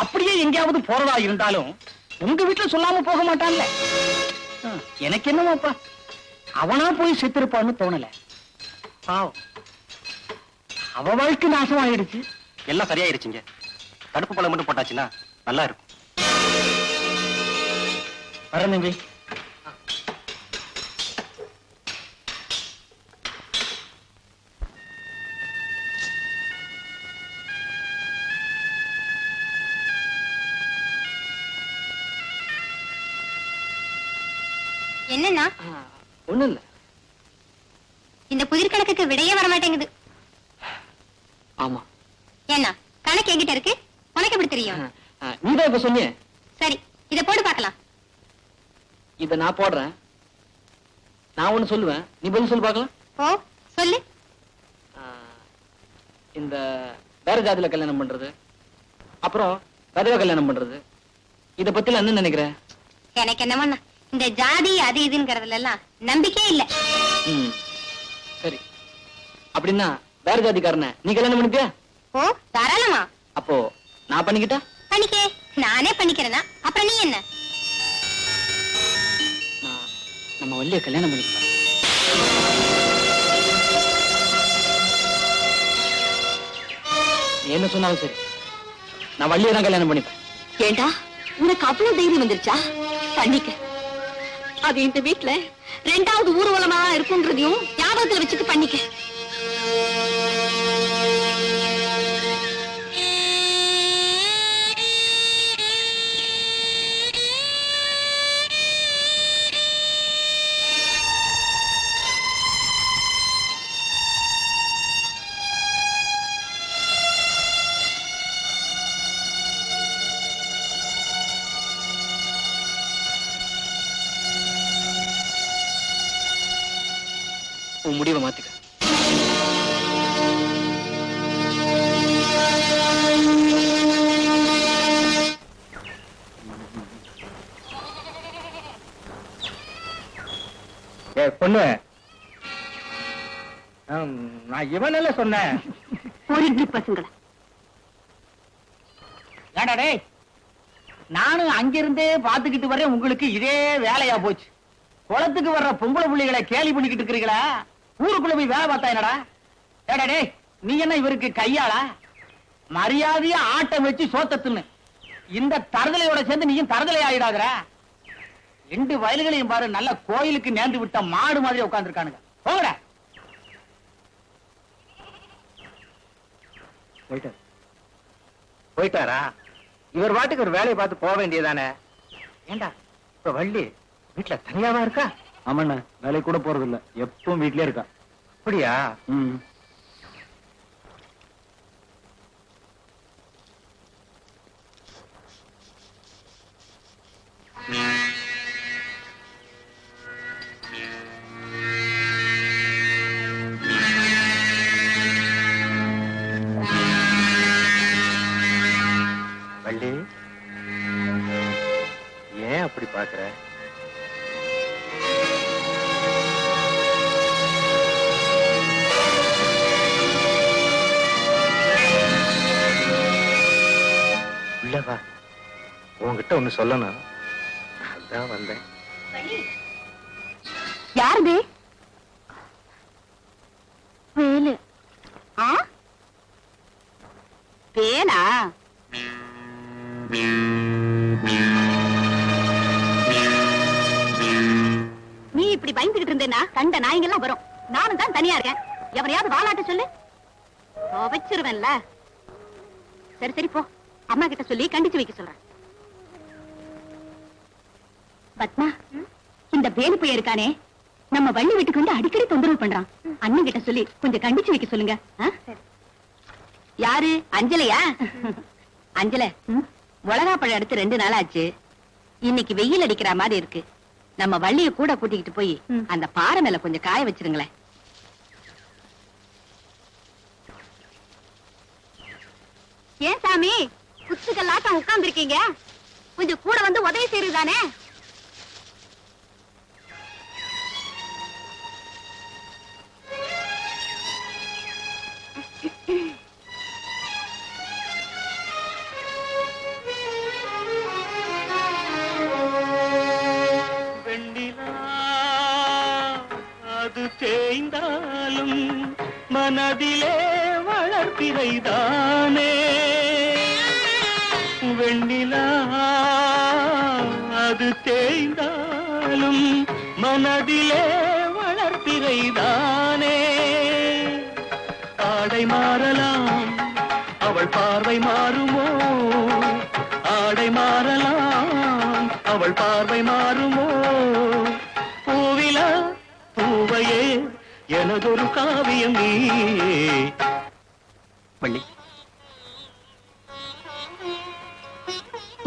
Speaker 8: அப்படியே எங்கேயாவது போறதா இருந்தாலும் உங்க வீட்டுல சொல்லாம போக மாட்டான்ல. எனக்கு என்னமாப்பா, அவனா போய் செத்துருப்பான்னு தோணல. பாவம், அவ வாழ்க்கை நாசம் ஆயிடுச்சு.
Speaker 2: எல்லாம் சரியாயிருச்சுங்க. தடுப்பு பழம் மட்டும் போட்டாச்சுன்னா நல்லா இருக்கும்.
Speaker 8: வரேன் தம்பி.
Speaker 3: என்னன்னா
Speaker 7: ஒண்ணு இல்ல.
Speaker 3: இந்த புதிர் கணக்குக்கு விடையே வர மாட்டேங்குது.
Speaker 7: ஆமா.
Speaker 3: ஏன்னா கணக்கு என்கிட்ட இருக்கு, உனக்கு எப்படி தெரியும்?
Speaker 7: நீதான் இப்ப சொன்னிய.
Speaker 3: சரி, இத போட்டு பார்க்கலாம்.
Speaker 7: இத நான் போடுறேன். நான் ஒண்ணு சொல்லுவேன், நீ பதில் சொல்லு பார்க்கலாம்.
Speaker 3: ஓ, சொல்லு.
Speaker 7: இந்த வேற ஜாதியில கல்யாணம் பண்றது, அப்புறம் விதவை கல்யாணம் பண்றது, இத பத்தி என்ன நினைக்கிற?
Speaker 3: எனக்கு என்னமண்ணா, இந்த ஜாதி அது இதுங்கிறதுல எல்லாம் நம்பிக்கை இல்ல.
Speaker 7: சரி, அப்படின்னா வேற ஜாதிக்காரன நீ கல்யாணம் பண்ணிப்பியா?
Speaker 3: ஓ, தாராளமா.
Speaker 7: அப்போ நான் பண்ணிக்கிட்டா?
Speaker 3: பண்ணிக்கே, நானே பண்ணிக்கிறேனா, அப்புறம் நீ என்ன?
Speaker 7: நம்ம வள்ளிய கல்யாணம் பண்ணிக்கலாம். நீ என்ன சொன்னாலும் சரி, நான் வள்ளியை தான் கல்யாணம் பண்ணிப்பேன்.
Speaker 3: ஏண்டா உனக்கு அவ்வளவு தைரியம் வந்துருச்சா? பண்ணிக்க. அது இந்த வீட்டுல 2வது ஊர்வலமா இருக்குன்றதையும் ஞாபகத்துல வச்சுட்டு பண்ணிக்க.
Speaker 7: உன் முடிவை மாத்திக்க.
Speaker 6: பொண்ணு, நான் இவனால சொன்னேன்.
Speaker 3: போறீங்க பசங்களா?
Speaker 8: ஏண்டா டேய், நானும் அங்கிருந்தே பாத்துக்கிட்டு வரேன், உங்களுக்கு இதே வேலையா போச்சு. குளத்துக்கு வர்ற பொம்பளை புள்ளிகளை கேலி பண்ணிக்கிட்டு இருக்கிறீங்களா? ஊருக்குள்ள போய் வேலை பார்த்தா என்னடா? ஏடா டேய், நீ என்ன இவருக்கு கையாளா? மரியாதையா ஆட்டம் வச்சு சோத்தத்துன்னு இந்த தரதலையோட சேர்ந்து நீயும் தரதலை ஆயிடாதற. 2 வயல்களையும் பாரு, நல்ல கோயிலுக்கு நேர்ந்து விட்ட மாடு மாதிரி உட்கார்ந்துருக்கானுங்க. போங்கடா.
Speaker 6: போயிட்டாரா? இவர் வாட்டுக்கு ஒரு வேலையை பார்த்து போக வேண்டியதானே? ஏண்டா இப்ப வள்ளி வீட்டுல தனியாவா இருக்கா?
Speaker 4: ஆமாண்ண, வேலைக்கு கூட போறது இல்ல, எப்பவும் வீட்லயே இருக்கா.
Speaker 6: அப்படியா? வள்ளி, ஏன் அப்படி பாக்குற? உள்ளவா, உன்கிட்ட ஒண்ணு சொல்லணும், அதான் வந்தேன்.
Speaker 3: யாருது? வேலு. ஆ? வேலா? நீ இப்படி பயந்துகிட்டு இருந்தேன்னா கண்ட நாய்ங்கெல்லாம் வரும். நானும் தான் தனியா இருக்கேன். எவரையாவது வாலாட்ட சொல்லு, வச்சிருவேன்ல. சரி சரி போ, அம்மா கிட்ட சொல்லி கண்டிச்சு வைக்க சொல்றேன். பத்மா, இந்த வேலு பையன் இருக்கானே, நம்ம வள்ளி வீட்டுக்கு வந்து அடிக்கடி தொந்தரவு பண்றான். அண்ணன் கிட்ட சொல்லி கொஞ்சம் கண்டிச்சு வைக்க சொல்லுங்க. யாரு? அஞ்சலையா? அஞ்சல, மிளகாப்பழம் எடுத்து 2 நாள் ஆச்சு. இன்னைக்கு வெயில் அடிக்கிற மாதிரி இருக்கு. நம்ம வள்ளிய கூட கூட்டிக்கிட்டு போய் அந்த பாறை மேல கொஞ்சம் காய வச்சிருங்களேன். ஏன் சாமி குத்துக்கல்லாட்டம் உட்கார்ந்து இருக்கீங்க? கொஞ்சம் கூட வந்து உதவி செய்யுதானே?
Speaker 2: அது தேய்ந்தாலும் மனதிலே வளர்ப்பிறைதானே வெண்ணிலா. அது தேய்ந்தாலும் மனதிலே வளர்ப்பிறைதானே. ஆடை மாறலாம், அவள் பார்வை மாறுமோ? ஆடை மாறலாம், அவள் பார்வை மாறுமோ? பூவிலா பூவையே எனதொரு காவியம் நீ. வள்ளி,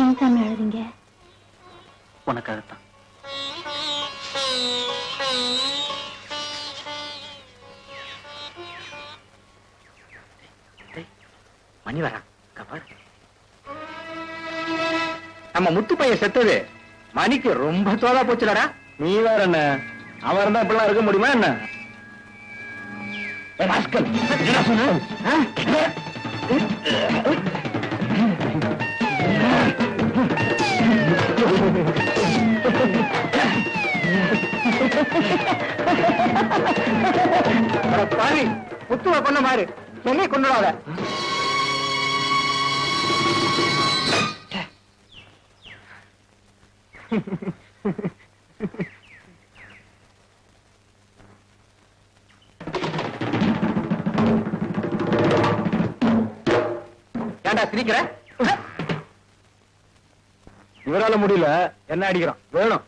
Speaker 3: ஏன் சாமி அழுதுங்க?
Speaker 2: உனக்காகத்தான். மணி வரா,
Speaker 6: நம்ம முத்து பையன் செத்தது மணிக்கு ரொம்ப தோதா போச்சுலடா. நீ வேற என்ன, அவன் இருந்தா இப்படிலாம் இருக்க முடியுமா என்ன? என்ன சொன்ன? பாவி முத்துவ கொண்ட மாதிரி என்னை கொண்டுடாத.
Speaker 2: ஏன்டா சிரிக்கிற?
Speaker 6: இவரால முடியல, என்ன அடிக்கிறான் வேணும்.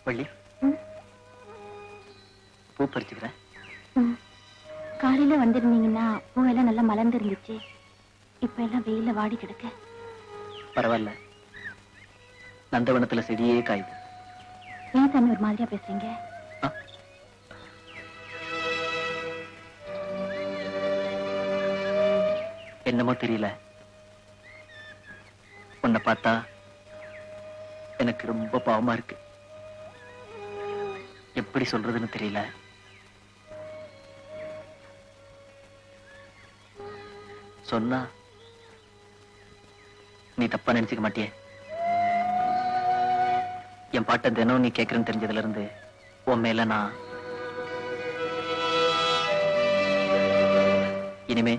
Speaker 1: வள்ளி, பூ பறிச்சுக்கிறேன்.
Speaker 3: காலையில வந்திருந்தீங்கன்னா பூவெல்லாம் நல்லா மலர்ந்து இருந்துச்சு. இப்ப எல்லாம் வெயில வாடி கிடக்க.
Speaker 1: பரவாயில்ல, நந்தவனத்துல செடியே காயுது.
Speaker 3: ஏன் சாமி ஒரு மாதிரியா பேசுறீங்க?
Speaker 1: என்னமோ தெரியல, உன்னை பார்த்தா எனக்கு ரொம்ப பாவமா இருக்கு. எப்படி சொல்றதுன்னு தெரியல. சொன்னா நீ தப்பா நினைச்சுக்க மாட்டியே? என் பாட்டை தினம் நீ கேட்கறன்னு தெரிஞ்சதுல இருந்து உன் மேல நான் இனிமே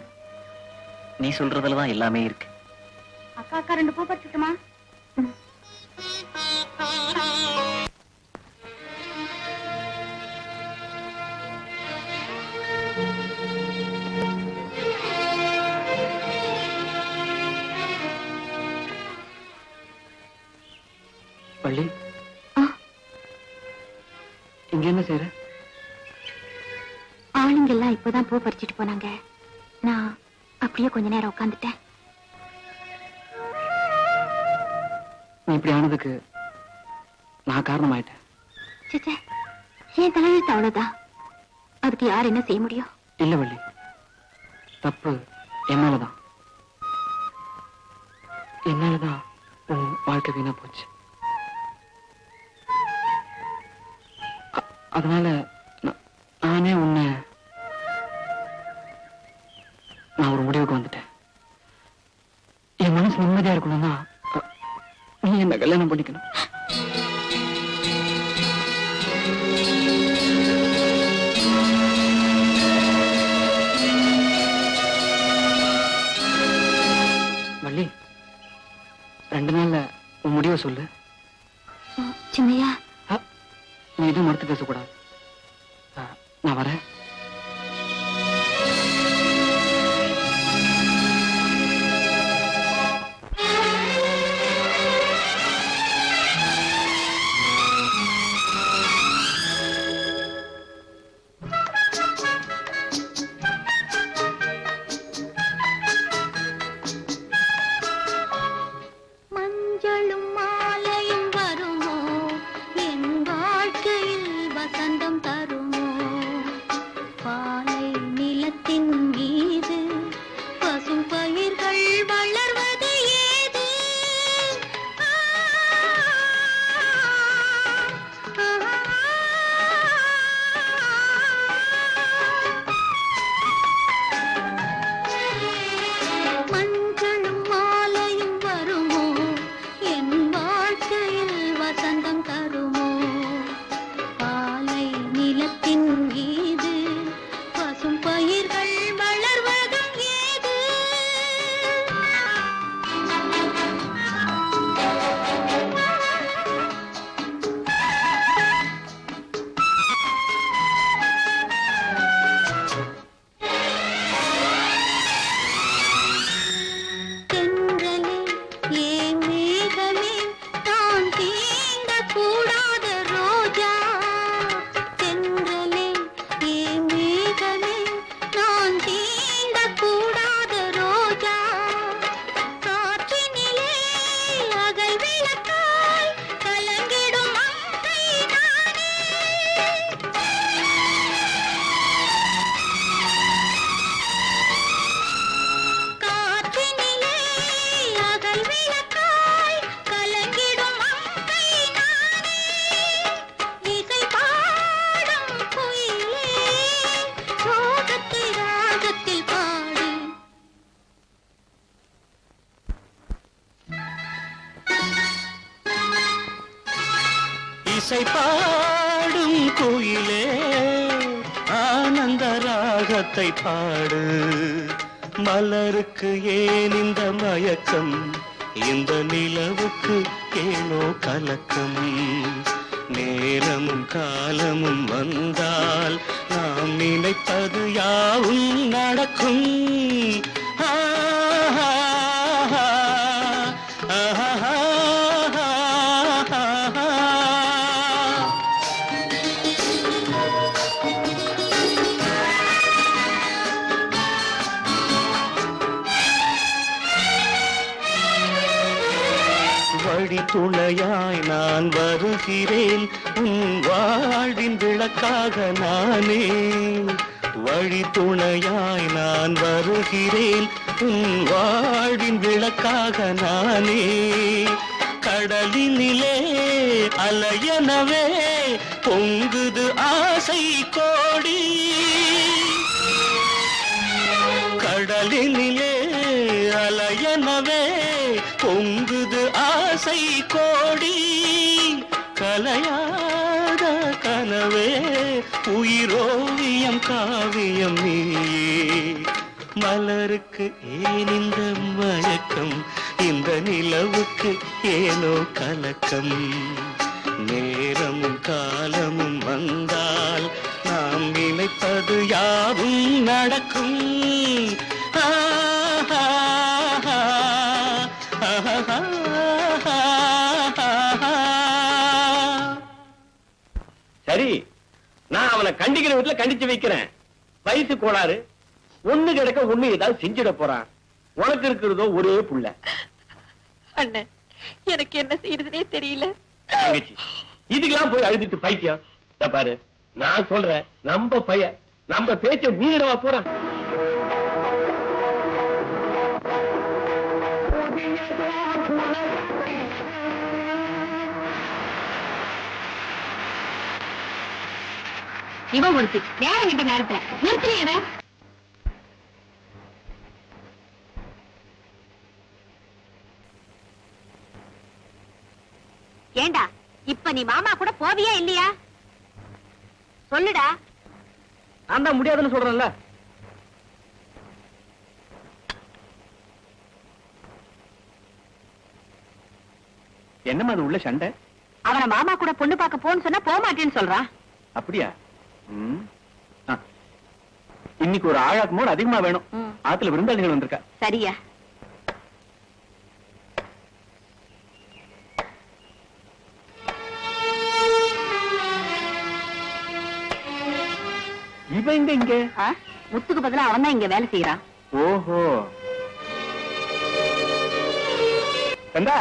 Speaker 1: நீ சொல்றதுலதான் எல்லாமே இருக்கு.
Speaker 3: அக்கா அக்கா 2 பூ பறிச்சுட்டுமா?
Speaker 7: வள்ளி, இங்க என்ன செய்யற?
Speaker 3: ஆளுங்க எல்லாம் இப்பதான் பூ பறிச்சுட்டு போனாங்க. நான் அப்படியே கொஞ்ச நேரம் உட்காந்துட்டேன்.
Speaker 7: நீ இப்படி ஆனதுக்கு நான் காரணமாயிட்டேன்.
Speaker 3: சிச்சே, என் தலையெழுத்து அவ்வளவுதான். அதுக்கு யார் என்ன செய்ய முடியும்?
Speaker 7: இல்ல வள்ளி, தப்பு என் மேலதான். என்னாலதான் உன் வாழ்க்கை வீணா போச்சு. அதனால நானே உன்னை நான் ஒரு முடிவுக்கு வந்துட்டேன். என் மனசு நிம்மதியா இருக்கணும்னா நீ என்ன கல்யாணம் பண்ணிக்கணும். வள்ளி, 2 நாள்ல உன் முடிவை சொல்லு.
Speaker 3: சின்னையா,
Speaker 7: நீ எதுவும் மறுத்து பேசக்கூடாது. நான் வரேன்.
Speaker 3: மஞ்சளும் மாலையும் வருமோ, என் வாழ்க்கையில் வசந்தம் தருமோ?
Speaker 9: இசை பாடும் குயிலே ஆனந்த ராகத்தை பாடு. மலருக்கு ஏன் இந்த மயக்கம், இந்த நிலவுக்கு ஏனோ கலக்கம். நேரமும் காலமும் வந்தால் நாம் நினைப்பது யாவும் நடக்கும். வழி துணையாய் நான் வருகிறேன், உன் வாழ்வின் விளக்காக நானே. வழி துணையாய் நான் வருகிறேன், உன் வாழ்வின் விளக்காக நானே. கடலினிலே அலையனவே பொங்குது ஆசை கோடி. கடலினிலே அலையனவே பொங்குது ஆசை கோடி. கலையாத கனவே உயிரோவியம் காவியம் நீயே. மலருக்கு ஏன் இந்த மயக்கம், இந்த நிலவுக்கு ஏனோ கலக்கம். நேரமும் காலமும் வந்தால் நாம் நினைப்பது யாவும் நடக்கும்.
Speaker 2: சரி, நான் அவனை கண்டிக்கிற வீட்டுல கண்டிச்சு வைக்கிறேன். வயசு கோளாறு, ஒண்ணு கிடக்க ஒண்ணு ஏதாவது செஞ்சிட போறான். உனக்கு இருக்கிறதோ ஒரே புள்ள.
Speaker 3: அண்ணன், எனக்கு என்ன செய்யறதுனே தெரியல.
Speaker 2: தங்கச்சி, இதுக்கெல்லாம் போய் அழுதுட்டு பைத்தியம். இதோ பாரு, நான் சொல்றேன், நம்ம பையன் நம்ம பேச்ச மீறிடவா போறான்.
Speaker 3: இவன் ஒருத்தி நேரம் கிட்ட நேரத்துல நிறுத்தின. ஏண்டா, இப்ப நீ மாமா கூட போவியா இல்லையா? சொல்லுடா.
Speaker 2: நான் தான் முடியாதுன்னு சொல்றேன்ல. என்னமா அது உள்ள சண்டை?
Speaker 3: அவன மாமா கூட பொண்ணு பார்க்க போன்னு சொன்னா போக மாட்டேன்னு சொல்றான்.
Speaker 2: அப்படியா? இன்னைக்கு ஒரு ஆழாக்கு மோடு அதிகமா வேணும். ஆத்துல விருந்தாளிகள் வந்திருக்கா.
Speaker 3: சரியா?
Speaker 2: இவன் இங்க
Speaker 3: முத்துக்கு பதிலா அவன் தான் இங்க வேலை செய்யறான்.
Speaker 2: ஓஹோ. கந்தா,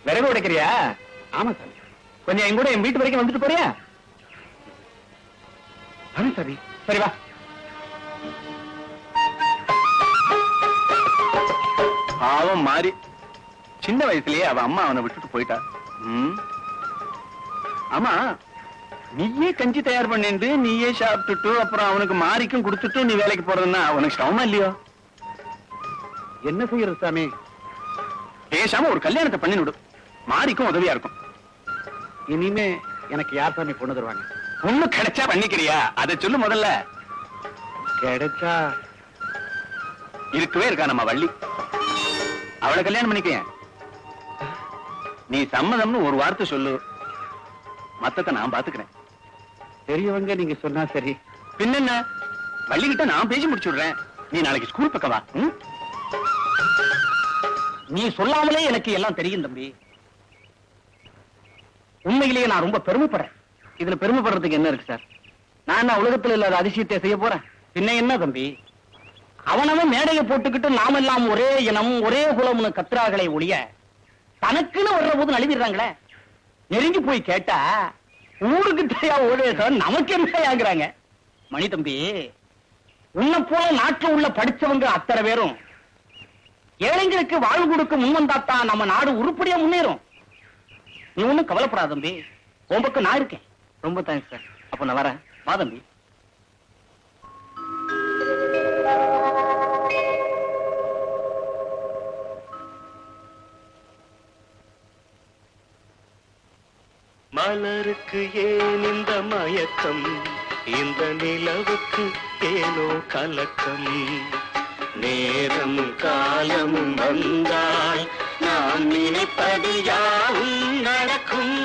Speaker 2: விறகு உடைக்கிறியா? ஆமா சாமி. கொஞ்சம் என் கூட என் வீட்டு வரைக்கும் வந்துட்டு போறியா? சாமி, சரி வா. பாவம் மாறி சின்ன வயசுலயே அவ அம்மா அவனை விட்டுட்டு போயிட்டா. ஆமா, நீயே கஞ்சி தயார் பண்ணிட்டு நீயே சாப்பிட்டுட்டு அப்புறம் அவனுக்கு மாறிக்கும் கொடுத்துட்டு நீ வேலைக்கு போறதுன்னா அவனுக்கு சிரமமா இல்லையோ? என்ன செய்யறது சாமி? பேசாம ஒரு கல்யாணத்தை பண்ணி விடு, மாறிக்கும் உதவியா இருக்கும்.
Speaker 4: இனிமே எனக்கு யார் சாமி பொண்ணு தருவாங்க?
Speaker 2: பொண்ணு கிடைச்சா பண்ணிக்கிறியா? அதை சொல்லு முதல்ல.
Speaker 4: கிடைச்சா
Speaker 2: இருக்கவே இருக்கா நம்ம வள்ளி, அவளை கல்யாணம் பண்ணிக்க. நீ சம்மதம்னு ஒரு வார்த்தை சொல்லு, மத்தத்தை நான் பாத்துக்கிறேன்.
Speaker 4: பெரியவங்க நீங்க சொன்னா சரி.
Speaker 2: பின்ன வள்ளிகிட்ட நான் பேசி முடிச்சு விடுறேன். நீ நாளைக்கு ஸ்கூல் பக்கம் வா.
Speaker 8: நீ சொல்லாமலே எனக்கு எல்லாம் தெரியும் தம்பி. உண்மையிலேயே நான் ரொம்ப பெருமைப்படுறேன்.
Speaker 4: இதுல பெருமைப்படுறதுக்கு என்ன இருக்கு சார்? நான் என்ன உலகத்துல இல்லாத அதிசயத்தை செய்ய போறேன்?
Speaker 8: பின்ன என்ன தம்பி, அவனவன் மேடையை போட்டுக்கிட்டு நாமெல்லாம் ஒரே இனம் ஒரே குலம்னு கத்துறாங்களே ஒழிய தனக்குன்னு வர்ற போது நழுவிடுறாங்களே. நெருங்கி போய் கேட்டா ஊருக்கிட்டையா ஓடேசம் நமக்கு என்னங்கிறாங்க. மணி தம்பி, உன்னை போல நாட்டில் உள்ள படிச்சவங்க அத்தனை பேரும் ஏழைங்களுக்கு வாழ்வு கொடுக்க முன்வந்தாத்தான் நம்ம நாடு உருப்படியா முன்னேறும். நீ ஒண்ணும் கவலைப்படாத தம்பி, உன் பக்கம் நான் இருக்கேன்.
Speaker 4: ரொம்ப தேங்க்ஸ் சார்.
Speaker 8: அப்ப நான் வரேன். வா தம்பி.
Speaker 9: மலருக்கு ஏன் இந்த மயக்கம், இந்த நிலவுக்கு ஏனோ கலக்கம். நேரமும் காலமும் வந்தால் நான் நினைப்பது யாவும் நடக்கும்.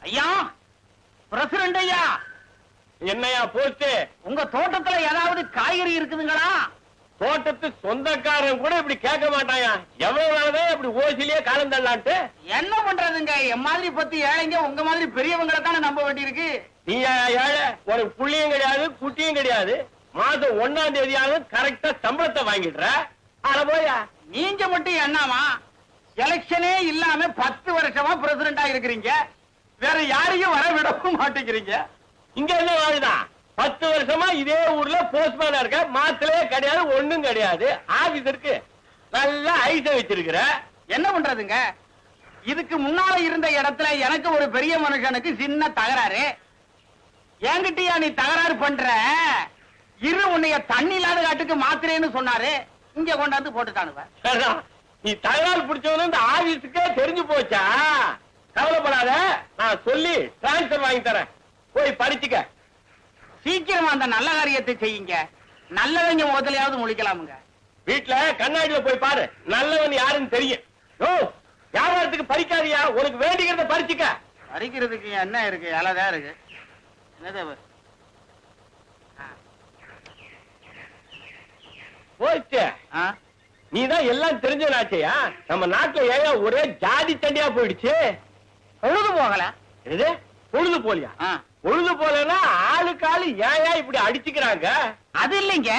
Speaker 8: ஐயா, பிரசிடண்ட் ஐயா,
Speaker 2: என்னையா போச்சு?
Speaker 8: உங்க தோட்டத்துல ஏதாவது காய்கறி இருக்குதுங்களா?
Speaker 2: தோட்டத்து சொந்தக்காரன் கூட இப்படி கேட்க மாட்டாயா. எவ்வளவு நாள்தான் இப்படி ஓசிலேயே காலம் தள்ளான்ட்டு.
Speaker 8: என்ன பண்றதுங்க, என் மாதிரி பத்தி ஏழைங்க உங்க மாதிரி பெரியவங்களை தானே நம்ப வேண்டியிருக்கு.
Speaker 2: நீ ஏழை, உனக்கு புள்ளியும் கிடையாது குட்டியும் கிடையாது. மாசம் 1ஆம் தேதியாவது கரெக்டா சம்பளத்தை வாங்கிடுற. அட போயா.
Speaker 8: நீங்க மட்டும் என்னமா எலெக்ஷனே இல்லாம 10 வருஷமா பிரசிடண்டா இருக்கிறீங்க, வேற யாரையும் வர விடவும் மாட்டேங்கிறீங்க.
Speaker 2: இங்க என்ன வாழ்தான்? 10 வருஷமா இதே ஊர்ல போஸ்ட்மேனா இருக்க. மாத்திலே கிடையாது, ஒண்ணும் கிடையாது. ஆபீஸ் இருக்கு, நல்லா ஐச வச்சிருக்கிற.
Speaker 8: என்ன பண்றதுங்க, இதுக்கு முன்னால இருந்த இடத்துல எனக்கு ஒரு பெரிய மனுஷனுக்கு சின்ன தகராறு. என்கிட்டயா நீ தகராறு பண்ற? இரு, உன்னைய தண்ணி இல்லாத காட்டுக்கு மாத்திரேன்னு சொன்னாரு, இங்க கொண்டாந்து போட்டுட்டானுவ.
Speaker 2: நீ தகராறு பிடிச்சவனு இந்த ஆபீஸுக்கே தெரிஞ்சு போச்சா? கவலைப்படாத, நான் சொல்லி டிரான்ஸ்பர் வாங்கி தரேன். போய் படிச்சுக்க.
Speaker 8: சீக்கிரமா அந்த நல்ல காரியத்தை செய்யுங்க. நல்லவங்க முதலையாவது முழிக்கலாமுங்க.
Speaker 2: வீட்டுல கண்ணாடியில போய் பாரு, நல்லவன் யாருன்னு தெரியும். ஓ, வியாபாரத்துக்கு பறிக்காதியா, உனக்கு வேண்டிக்கிறத பறிச்சுக்க.
Speaker 8: பறிக்கிறதுக்கு என்ன இருக்கு, இலதான் இருக்கு. என்னது
Speaker 2: போச்சு. நீதான் எல்லாம் தெரிஞ்சவனாச்சையா. நம்ம நாட்டுல ஏயா ஒரே ஜாதி தண்டியா போயிடுச்சு.
Speaker 8: பொழுது போகல.
Speaker 2: இது பொழுது போலியா? பொழுது போலன்னா ஆளுக்கு ஆளு ஏயா இப்படி அடிச்சுக்கிறாங்க?
Speaker 8: அது இல்லைங்க,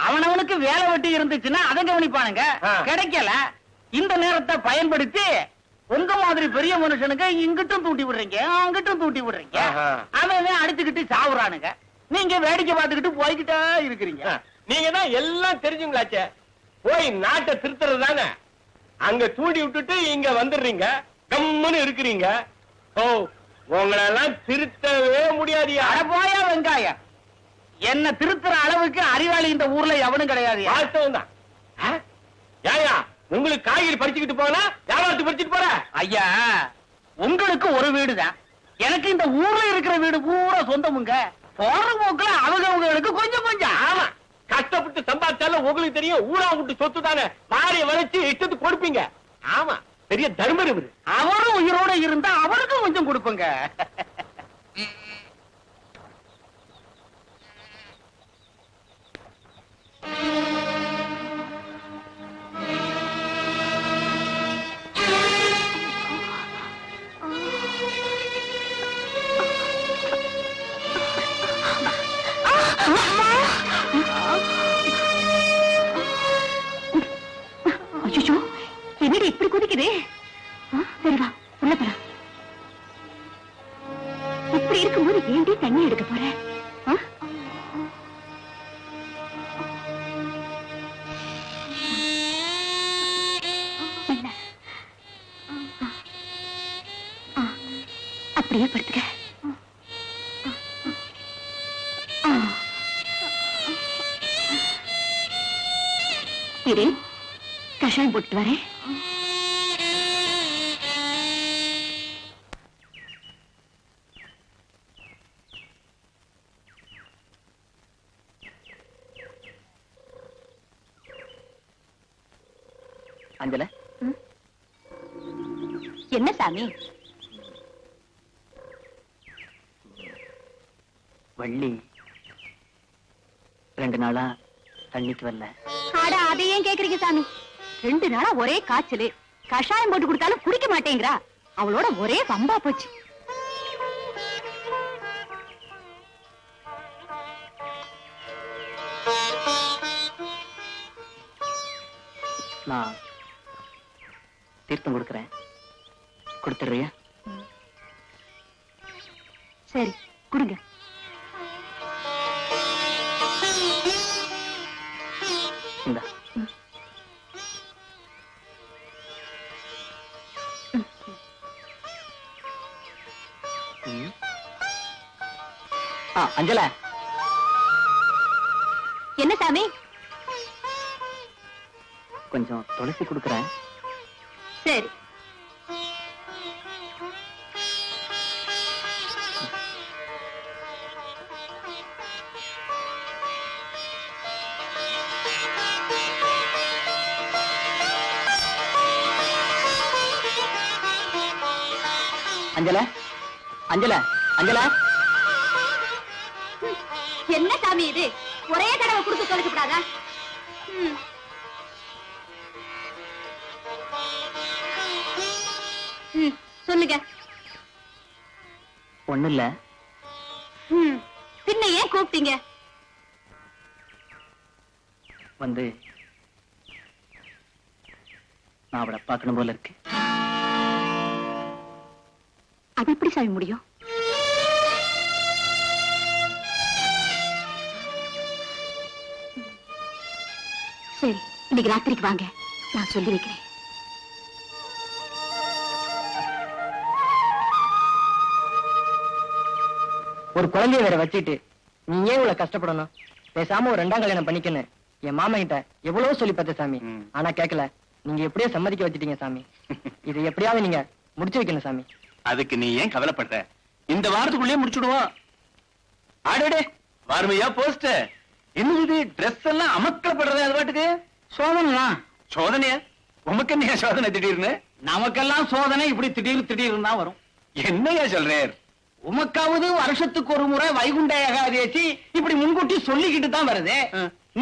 Speaker 8: அவனவனுக்கு வேலை வெட்டி இருந்துச்சுன்னா அதை கவனிப்பானுங்க. கிடைக்கல, இந்த நேரத்தை பயன்படுத்தி உங்க மாதிரி பெரிய மனுஷனுக்கு இங்கிட்டும் தூட்டி விடுறீங்க, அங்கிட்டும் தூட்டி விடுறீங்க. அவன் அடிச்சுக்கிட்டு சாவுறானுங்க, நீங்க வேடிக்கை பார்த்துக்கிட்டு போய்கிட்டே இருக்கிறீங்க.
Speaker 2: நீங்க தான் எல்லாம் தெரிஞ்சுங்களாச்சே. போய் நாட்டை திருத்துறது தானே. அங்க தூண்டி விட்டுட்டு இங்க வந்துடுறீங்க, கம்முன்னு இருக்கிறீங்க. ஓ, உங்களெல்லாம் திருத்தவே முடியாதியா.
Speaker 8: போயா வெங்காயம், என்ன திருத்துற அளவுக்கு அறிவாளி இந்த ஊர்ல எவனும் கிடையாது.
Speaker 2: வாஸ்தவம் தான். ஏயா, உங்களுக்கு காய்கறி பறிச்சுக்கிட்டு போனா வியாபாரத்துக்கு பறிச்சுட்டு போற?
Speaker 8: ஐயா, உங்களுக்கு ஒரு வீடு தான், எனக்கு இந்த ஊர்ல இருக்கிற வீடு பூரா சொந்தமுங்க. போற போக்குல அவங்களுக்கு கொஞ்சம் கொஞ்சம்.
Speaker 2: ஆமா, கஷ்டப்பட்டு சம்பாதிச்சாலும் உங்களுக்கு தெரியும். ஊரா விட்டு சொத்து தானே, பாரிய வளைச்சு இஷ்டத்துக்கு கொடுப்பீங்க. ஆமா, பெரிய தர்மர் இவரு.
Speaker 8: அவரும் உயிரோட இருந்தா அவருக்கும் கொஞ்சம் கொடுப்பங்க.
Speaker 3: என்னடி இப்படி குதிக்குது? சரி வா, உள்ள போலாம். இப்படி இருக்கும்போது ஏண்டி தண்ணி எடுக்க போற? அப்படியே படுத்துக்க. இரு, கஷாயம் போட்டு வரேன்.
Speaker 1: அஞ்சல,
Speaker 3: என்ன சாமி?
Speaker 1: வள்ளி 2 நாளா தண்ணிக்கு வரல.
Speaker 3: அட, அதை ஏன் கேக்குறீங்க சாமி? 2 நாளா ஒரே காய்ச்சல், கஷாயம் போட்டு கொடுத்தாலும் குடிக்க மாட்டேங்கிறா. அவளோட ஒரே வம்பா போச்சு.
Speaker 1: நான் தீர்த்தம் கொடுக்கறேன், கொடுத்துறியா?
Speaker 3: சரி, கொடுங்க.
Speaker 5: இந்த அஞ்சல
Speaker 3: என்ன சாமி?
Speaker 5: கொஞ்சம் துளசி கொடுக்குறேன்.
Speaker 3: சரி.
Speaker 5: அஞ்சல அஞ்சல அஞ்சல
Speaker 3: என்ன சாமி இது? ஒரே தடவை கொடுத்து தொலைச்சு விடாதா? சொல்லுங்க.
Speaker 5: ஒண்ணு இல்ல.
Speaker 3: பின்ன ஏன் கூப்பிட்டீங்க?
Speaker 5: வந்து நான் அவளை பார்க்கணும் போல இருக்கு.
Speaker 3: அது எப்படி சாமி முடியும்? சரி, இன்னைக்கு ராத்திரிக்கு வாங்க, நான் சொல்லி வைக்கிறேன்.
Speaker 5: ஒரு குழந்தைய வேற வச்சுட்டு நீ ஏன் இவ்வளவு கஷ்டப்படணும்? பேசாம ஒரு 2ஆம் கல்யாணம் பண்ணிக்கணும். என் மாமா கிட்ட எவ்வளவு சொல்லி பார்த்த சாமி, ஆனா கேட்கல. நீங்க எப்படியோ சம்மதிக்க வச்சுட்டீங்க சாமி. இது எப்படியாவது நீங்க முடிச்சு வைக்கணும் சாமி.
Speaker 2: அதுக்கு நீ ஏன் கவலைப்பட்ட? இந்த வாரத்துக்குள்ளே முடிச்சுடுவோம். ஆடே வார்மையா போஸ்ட். இன்னும் இது ட்ரெஸ் எல்லாம் அமக்கப்படுறது அது பாட்டுக்கு.
Speaker 8: சோதனை
Speaker 2: சோதனையா? உமக்கு என்ன சோதனை திடீர்னு?
Speaker 8: நமக்கெல்லாம் சோதனை இப்படி திடீர்னு தான் வரும்.
Speaker 2: என்னையா சொல்றேன்?
Speaker 8: உமக்காவது வருஷத்துக்கு ஒரு முறை வைகுண்ட ஏகாதேசி இப்படி முன்கூட்டி சொல்லிக்கிட்டு தான் வருது.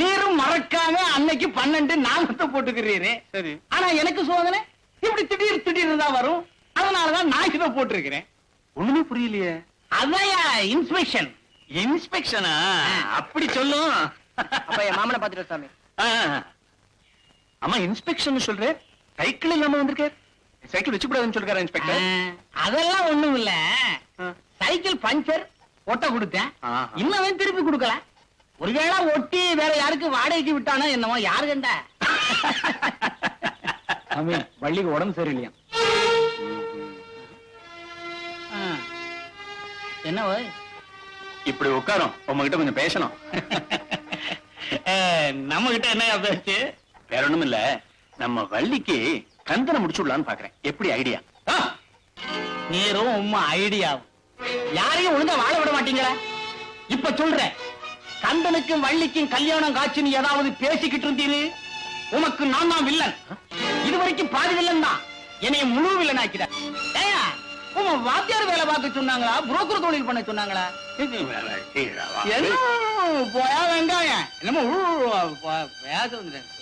Speaker 8: நீரும் மறக்காம அன்னைக்கு 12 நாமத்தை போட்டுக்கிறீரு.
Speaker 2: சரி.
Speaker 8: ஆனா எனக்கு சோதனை இப்படி திடீர்னு தான் வரும். அதனாலதான் நான் இதை போட்டிருக்கிறேன்.
Speaker 2: ஒண்ணுமே புரியலையே.
Speaker 8: அதான் இன்ஸ்பெக்ஷன்.
Speaker 2: இன்ஸ்பெக்ஷனா? அப்படி சொல்லும்.
Speaker 5: அப்ப என் மாமனை பாத்துட்டு சாமி.
Speaker 2: அம்மா இன்ஸ்பெக்ஷன் சொல்ற? சைக்கிள் இல்லாம வந்திருக்க? சைக்கிள் வச்சு கூடாதுன்னு சொல்றாரு இன்ஸ்பெக்டர்.
Speaker 8: அதெல்லாம் ஒண்ணும் இல்ல. சைக்கிள் பஞ்சர் ஒட்ட கொடுத்தேன். இன்னும் திருப்பி கொடுக்கல. ஒருவேளை ஒட்டி வேற யாருக்கு வாடகைக்கு விட்டானோ என்னமோ, யாரு கண்டா?
Speaker 4: சாமி, வள்ளிக்கு உடம்பு சரியில்லையா?
Speaker 8: என்ன
Speaker 2: இப்படி உட்காரும், உங்ககிட்ட கொஞ்சம் பேசணும்.
Speaker 8: நம்ம கிட்ட என்ன பேச்சு?
Speaker 2: வேற ஒண்ணும் இல்ல, நம்ம வள்ளிக்கு கந்தனை முடிச்சுடலான்னு பாக்குறேன். எப்படி ஐடியா?
Speaker 8: நீரும் உம்மா ஐடியாவும் யாரையும் ஒழுங்கா வாழ விட மாட்டீங்களா? இப்ப சொல்றேன், கந்தனுக்கும் வள்ளிக்கும் கல்யாணம் காட்சின்னு ஏதாவது பேசிக்கிட்டு இருந்தீரு, உமக்கு நான் தான் வில்லன். இதுவரைக்கும் பாதி வில்லன் தான், என்னைய முழு வில்லன் ஆக்கிட. உங்க வாத்தியார் வேலை பார்க்க சொன்னாங்களா, புரோக்கர் தொழில் பண்ண சொன்னாங்களா? என்ன போயா வெங்காயம் என்னமோ பேச வந்துட்டேன்.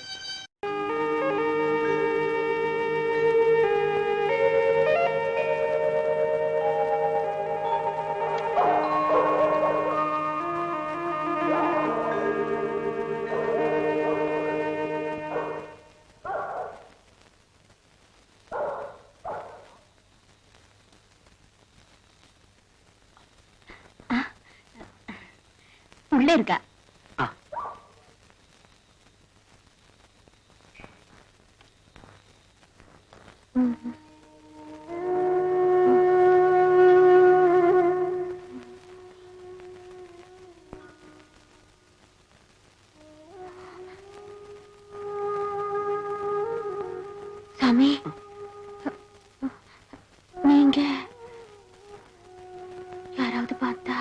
Speaker 3: உள்ள இருக்கா? சாமி, நீங்க யாராவது பார்த்தா?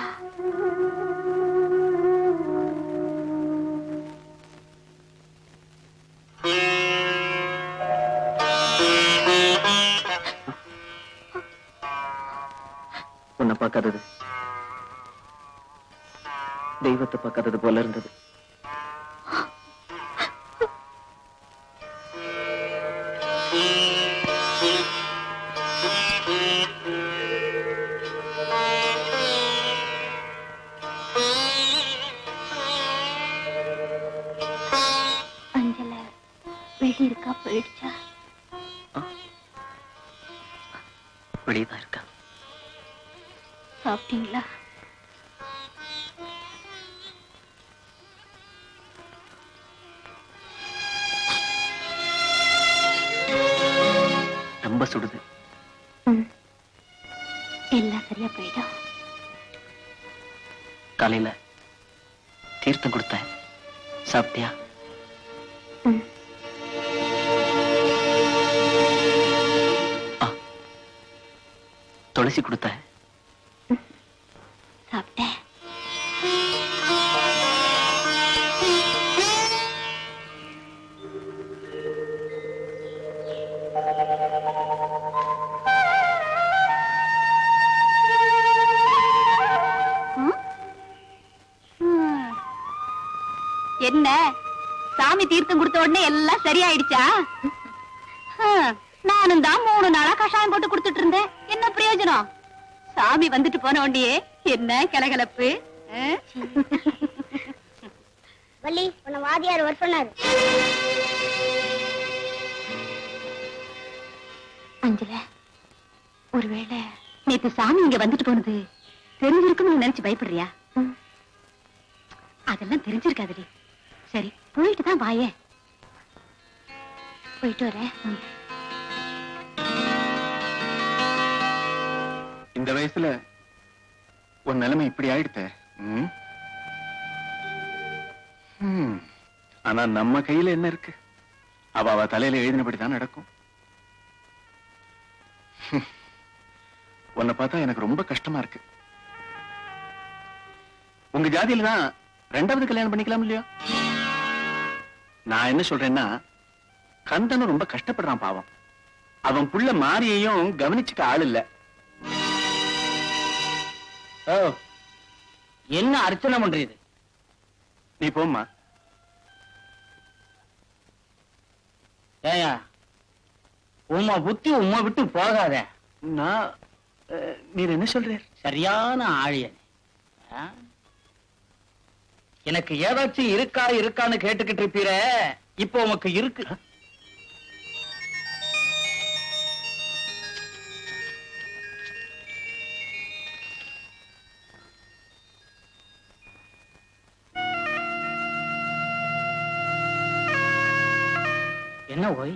Speaker 5: உன்னை பார்க்காதது தெய்வத்தை பார்க்காதது போல இருந்தது.
Speaker 3: அஞ்சல வெளியே இருக்கா? போயிடுச்சா?
Speaker 5: வெளியதான் இருக்கா.
Speaker 3: சாப்பிட்டீங்களா?
Speaker 7: ரொம்ப சுடுது.
Speaker 3: எல்லாம் சரியா போயிடும்.
Speaker 7: காலையில தீர்த்தம் கொடுத்தேன், சாப்பிட்டியா? துளசி கொடுத்தேன்,
Speaker 3: சாப்பிட்டேன். என்ன சாமி தீர்த்தம் கொடுத்த உடனே எல்லாம் சரியாயிடுச்சா? நானும் தான் 3 நாளா கஷாயம் போட்டு கொடுத்துட்டு இருந்தேன். என்ன பிரயோஜனம்? சாமி வந்துட்டு போன உடனே என்ன கலகலப்பு.
Speaker 10: வள்ளி, உன்னை வாதியார் வர சொன்னாரு.
Speaker 3: அஞ்சல, ஒருவேளை நேத்து சாமி இங்க வந்துட்டு போனது தெரிஞ்சிருக்கும்னு நினைச்சு பயப்படுறியா? அதெல்லாம் தெரிஞ்சிருக்காதுடி. சரி, போயிட்டு தான் வாயே. போயிட்டு வரேன்.
Speaker 4: இந்த வயசுல ஒரு நிலைமை இப்படி ஆயிடுத்த. ஆனா நம்ம கையில என்ன இருக்கு? அவ தலையில எழுதினபடிதான் நடக்கும். உன்னை பார்த்தா எனக்கு ரொம்ப கஷ்டமா இருக்கு. உங்க ஜாதியில தான் 2வது கல்யாணம் பண்ணிக்கலாம் இல்லையா? நான் என்ன சொல்றேன்னா, கந்தனும் ரொம்ப கஷ்டப்படுறான் பாவம். அவன் புள்ள மாரியையும் கவனிச்சுக்க ஆள் இல்ல.
Speaker 8: என்ன அர்ச்சனை பண்றது?
Speaker 4: நீ போம்மா.
Speaker 8: ஏயா, உம்மா புத்தி உம்மா விட்டு போகாத.
Speaker 4: நான் நீர் என்ன சொல்றீர்?
Speaker 8: சரியான ஆழியன். எனக்கு ஏதாச்சும் இருக்கான்னு கேட்டுக்கிட்டு இருப்பீர. இப்போ உமக்கு இருக்கு. என்ன ஓய்?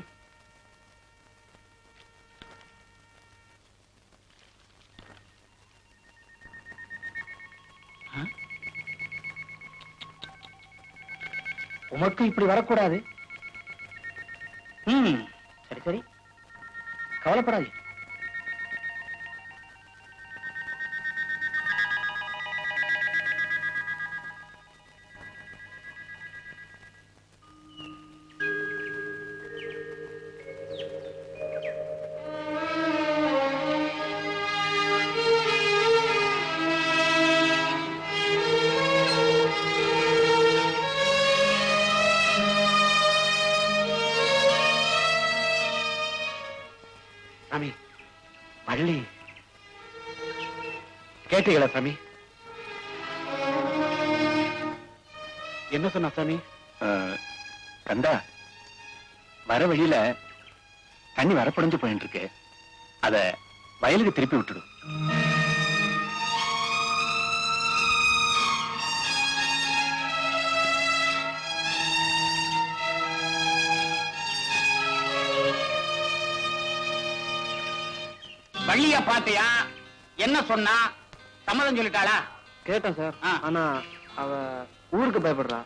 Speaker 8: உமக்கு இப்படி வரக்கூடாது. சரி சரி, கவலைப்படாது.
Speaker 4: சாமி, வள்ளி கேட்டீங்களா சாமி? என்ன சொன்னா சாமி? கந்தா, வர வழியில தண்ணி வரப்படைஞ்சு போயிட்டு இருக்கு. அத வயலுக்கு திருப்பி விட்டுடு.
Speaker 8: வள்ளிய பாத்தியா? என்ன சொன்னா? சம்மதம் சொல்லிட்டாளா?
Speaker 7: கேட்டேன் சார். ஆனா அவ ஊருக்கு பயப்படுறா.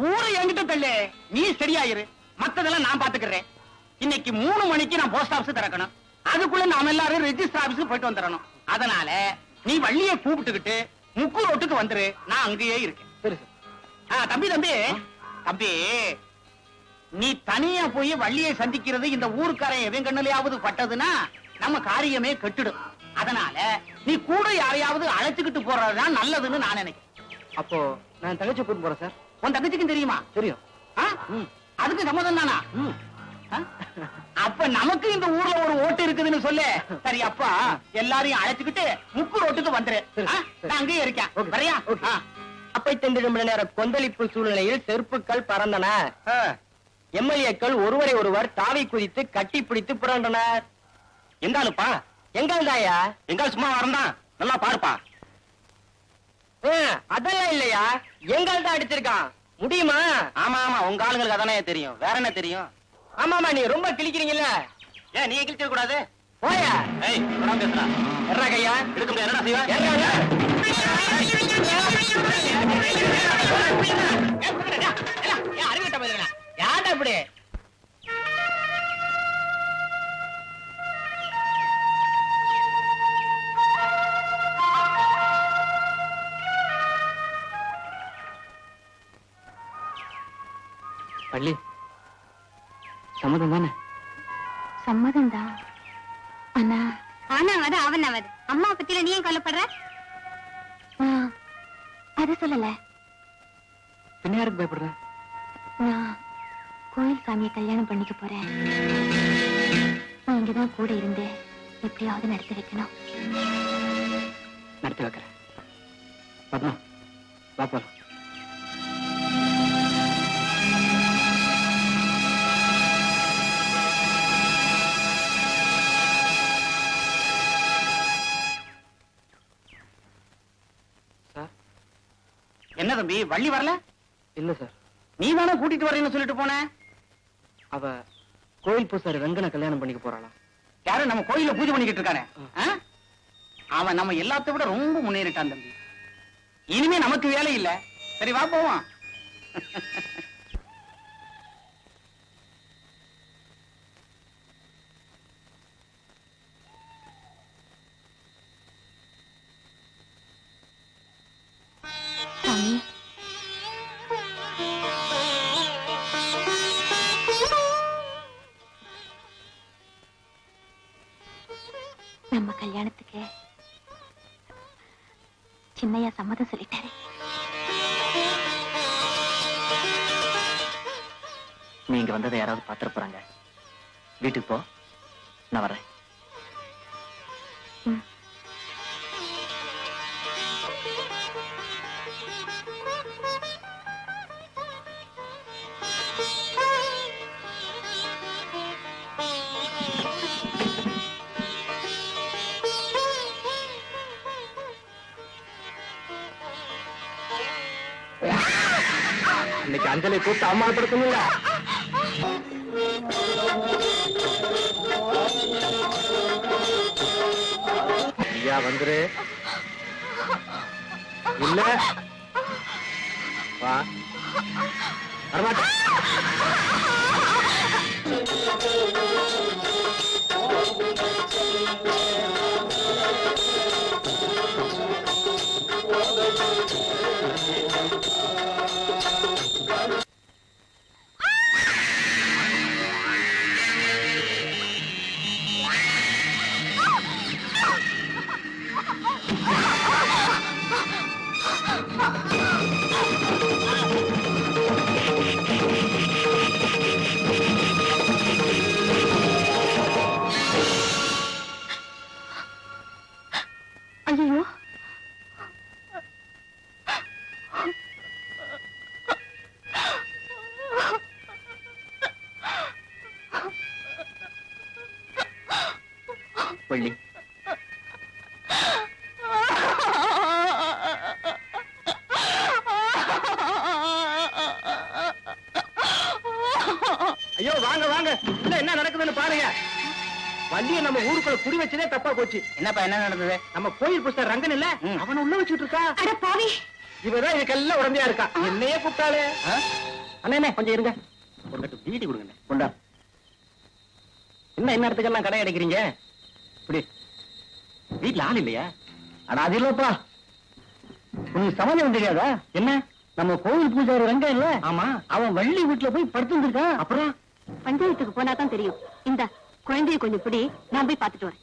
Speaker 8: ஊரை என்கிட்ட தள்ளு, நீ சரியாயிரு. மத்ததெல்லாம் நான் பாத்துக்கிறேன். இன்னைக்கு 3 மணிக்கு நான் போஸ்ட் ஆபீஸ் திறக்கணும். அதுக்குள்ள நாம எல்லாரும் ரெஜிஸ்டர் ஆபீஸ் போயிட்டு வந்துடணும். அதனால நீ வள்ளிய கூப்பிட்டுக்கிட்டு முக்கு ரோட்டுக்கு வந்துரு. நான் அங்கேயே இருக்கேன்.
Speaker 7: சரி சார்.
Speaker 8: தம்பி தம்பி தம்பி, நீ தனியா போய் வள்ளியை சந்திக்கிறது இந்த ஊருக்காரன் எவன் கண்ணுலயாவது பட்டதுன்னா நம்ம காரியமே கெட்டுடும். அதனால நீ கூட யாரையாவது அழைச்சுக்கிட்டு போறதுதான் நல்லதுன்னு நான் நினைக்கிறேன்.
Speaker 7: அப்போ நான் தங்கச்சி கூட்டு போறேன் சார்.
Speaker 8: உன் தங்கச்சிக்கும் தெரியுமா?
Speaker 7: தெரியும்.
Speaker 8: அதுக்கு சம்மதம் தானா? அப்ப நமக்கு இந்த ஊர்ல ஒரு ஓட்டு இருக்குதுன்னு சொல்லு. சரி, அப்பா எல்லாரையும் அழைச்சுக்கிட்டு முக்கு ரோட்டுக்கு வந்துரு. நான் அங்கேயே இருக்கேன். வரையா?
Speaker 5: அப்பை தெந்திடும் நேர கொந்தளிப்பு சூழ்நிலையில் செருப்புக்கள் பறந்தன. எம்எல்ஏக்கள் ஒருவரை ஒருவர் தாவி குதித்து கட்டி பிடித்து புரண்டனர்.
Speaker 8: எங்காலுப்பா?
Speaker 5: எங்கால் தாயா?
Speaker 8: எங்கால் சும்மா வரந்தான். நல்லா பாருப்பா.
Speaker 5: அதெல்லாம் இல்லையா, எங்கால் தான் அடிச்சிருக்கான். முடியுமா?
Speaker 8: ஆமா ஆமா, உங்க ஆளுங்களுக்கு அதானே தெரியும். வேற என்ன தெரியும்?
Speaker 5: ஆமாமா, நீ ரொம்ப கிழிக்கிறீங்கல்ல.
Speaker 8: ஏன் நீ கிழிச்சிட கூடாது?
Speaker 5: போயா
Speaker 2: ஏய் என்னடா பேசுறா
Speaker 5: எர்றா கையா
Speaker 2: எடுக்க முடியாது என்னடா செய்வ
Speaker 5: அறிவிட்ட பதில யார்டா இப்படி
Speaker 7: பள்ளி சம்மதம் தானே?
Speaker 10: சம்மதம் தான். ஆனா ஆனாவது அவனாவது அம்மா பத்தில நீ ஏன் கவலைப்படுற? அது சொல்லல.
Speaker 7: பின்ன யாருக்கு பயப்படுற?
Speaker 10: நான் கோயில் சாமியை கல்யாணம் பண்ணிக்க போறேன். நான் இங்கதான் கூட இருந்து எப்படியாவது நடத்தி வைக்கணும்.
Speaker 7: நடத்தி வைக்கிறேன். பத்மா வா போலாம்.
Speaker 8: என்ன தம்பி வள்ளி வரல?
Speaker 7: இல்ல சார்,
Speaker 8: நீ தானே கூட்டிட்டு வரேன்னு சொல்லிட்டு போன.
Speaker 7: அவ கோயில் பூசாரி ரங்கனை கல்யாணம் பண்ணிக்க போறாளா?
Speaker 8: யாரும் நம்ம கோயில பூஜை பண்ணிக்கிட்டு இருக்கானே, அவன் நம்ம எல்லாத்த விட ரொம்ப முன்னேறிட்டான் தம்பி. இனிமே நமக்கு வேலை இல்ல. சரி வா போவான்.
Speaker 10: சாமி நம்ம கல்யாணத்துக்கு சின்னையா சம்மதம் சொல்லிட்டாரு.
Speaker 7: நீங்க வந்ததை யாராவது பாத்திர போறாங்க. வீட்டுக்கு போ, நான் வர்றேன்.
Speaker 6: இன்னைக்கு அஞ்சலி கூப்பிட்டு அவமானப்படுத்தணும்ல. ஐயா வந்துரு. இல்ல வா வரமாட்டேன்.
Speaker 10: ஐயோ
Speaker 7: பள்ளி
Speaker 6: ஐயோ வாங்க வாங்க, உள்ள என்ன நடக்குதுன்னு பாருங்க. வண்டியை நம்ம ஊருக்குள்ள குடி வச்சதே தப்பா போச்சு.
Speaker 8: என்னப்பா என்ன நடந்தது?
Speaker 6: நம்ம கோயில் புஸ்தர் ரங்கன் இல்ல, அவனை உள்ள வச்சுட்டு இருக்கா.
Speaker 10: அட பாவி,
Speaker 6: இவதான் இதுக்கெல்லாம் உடம்பையா இருக்கா. என்னையே கூப்பிட்டாளே. அண்ணே கொஞ்சம் இருங்க.
Speaker 8: கொண்டு பீடி கொடுங்க.
Speaker 6: கொண்டா. என்ன இடத்துக்கெல்லாம் கடை அடைக்கிறீங்க? இப்படி
Speaker 8: வீட்டுல ஆள் இல்லையா?
Speaker 6: ஆனா அது இல்லப்பா, உனக்கு சமாளியம் தெரியாதா? என்ன நம்ம கோயில் பூஜாரி ரங்கம் இல்ல,
Speaker 8: ஆமா,
Speaker 6: அவன் வள்ளி வீட்டுல போய் படுத்துருக்கான். அப்புறம்
Speaker 3: பஞ்சாயத்துக்கு போனா தான் தெரியும். இந்த குழந்தைய கொஞ்சம் பிடி, நான் போய் பார்த்துட்டு வரேன்.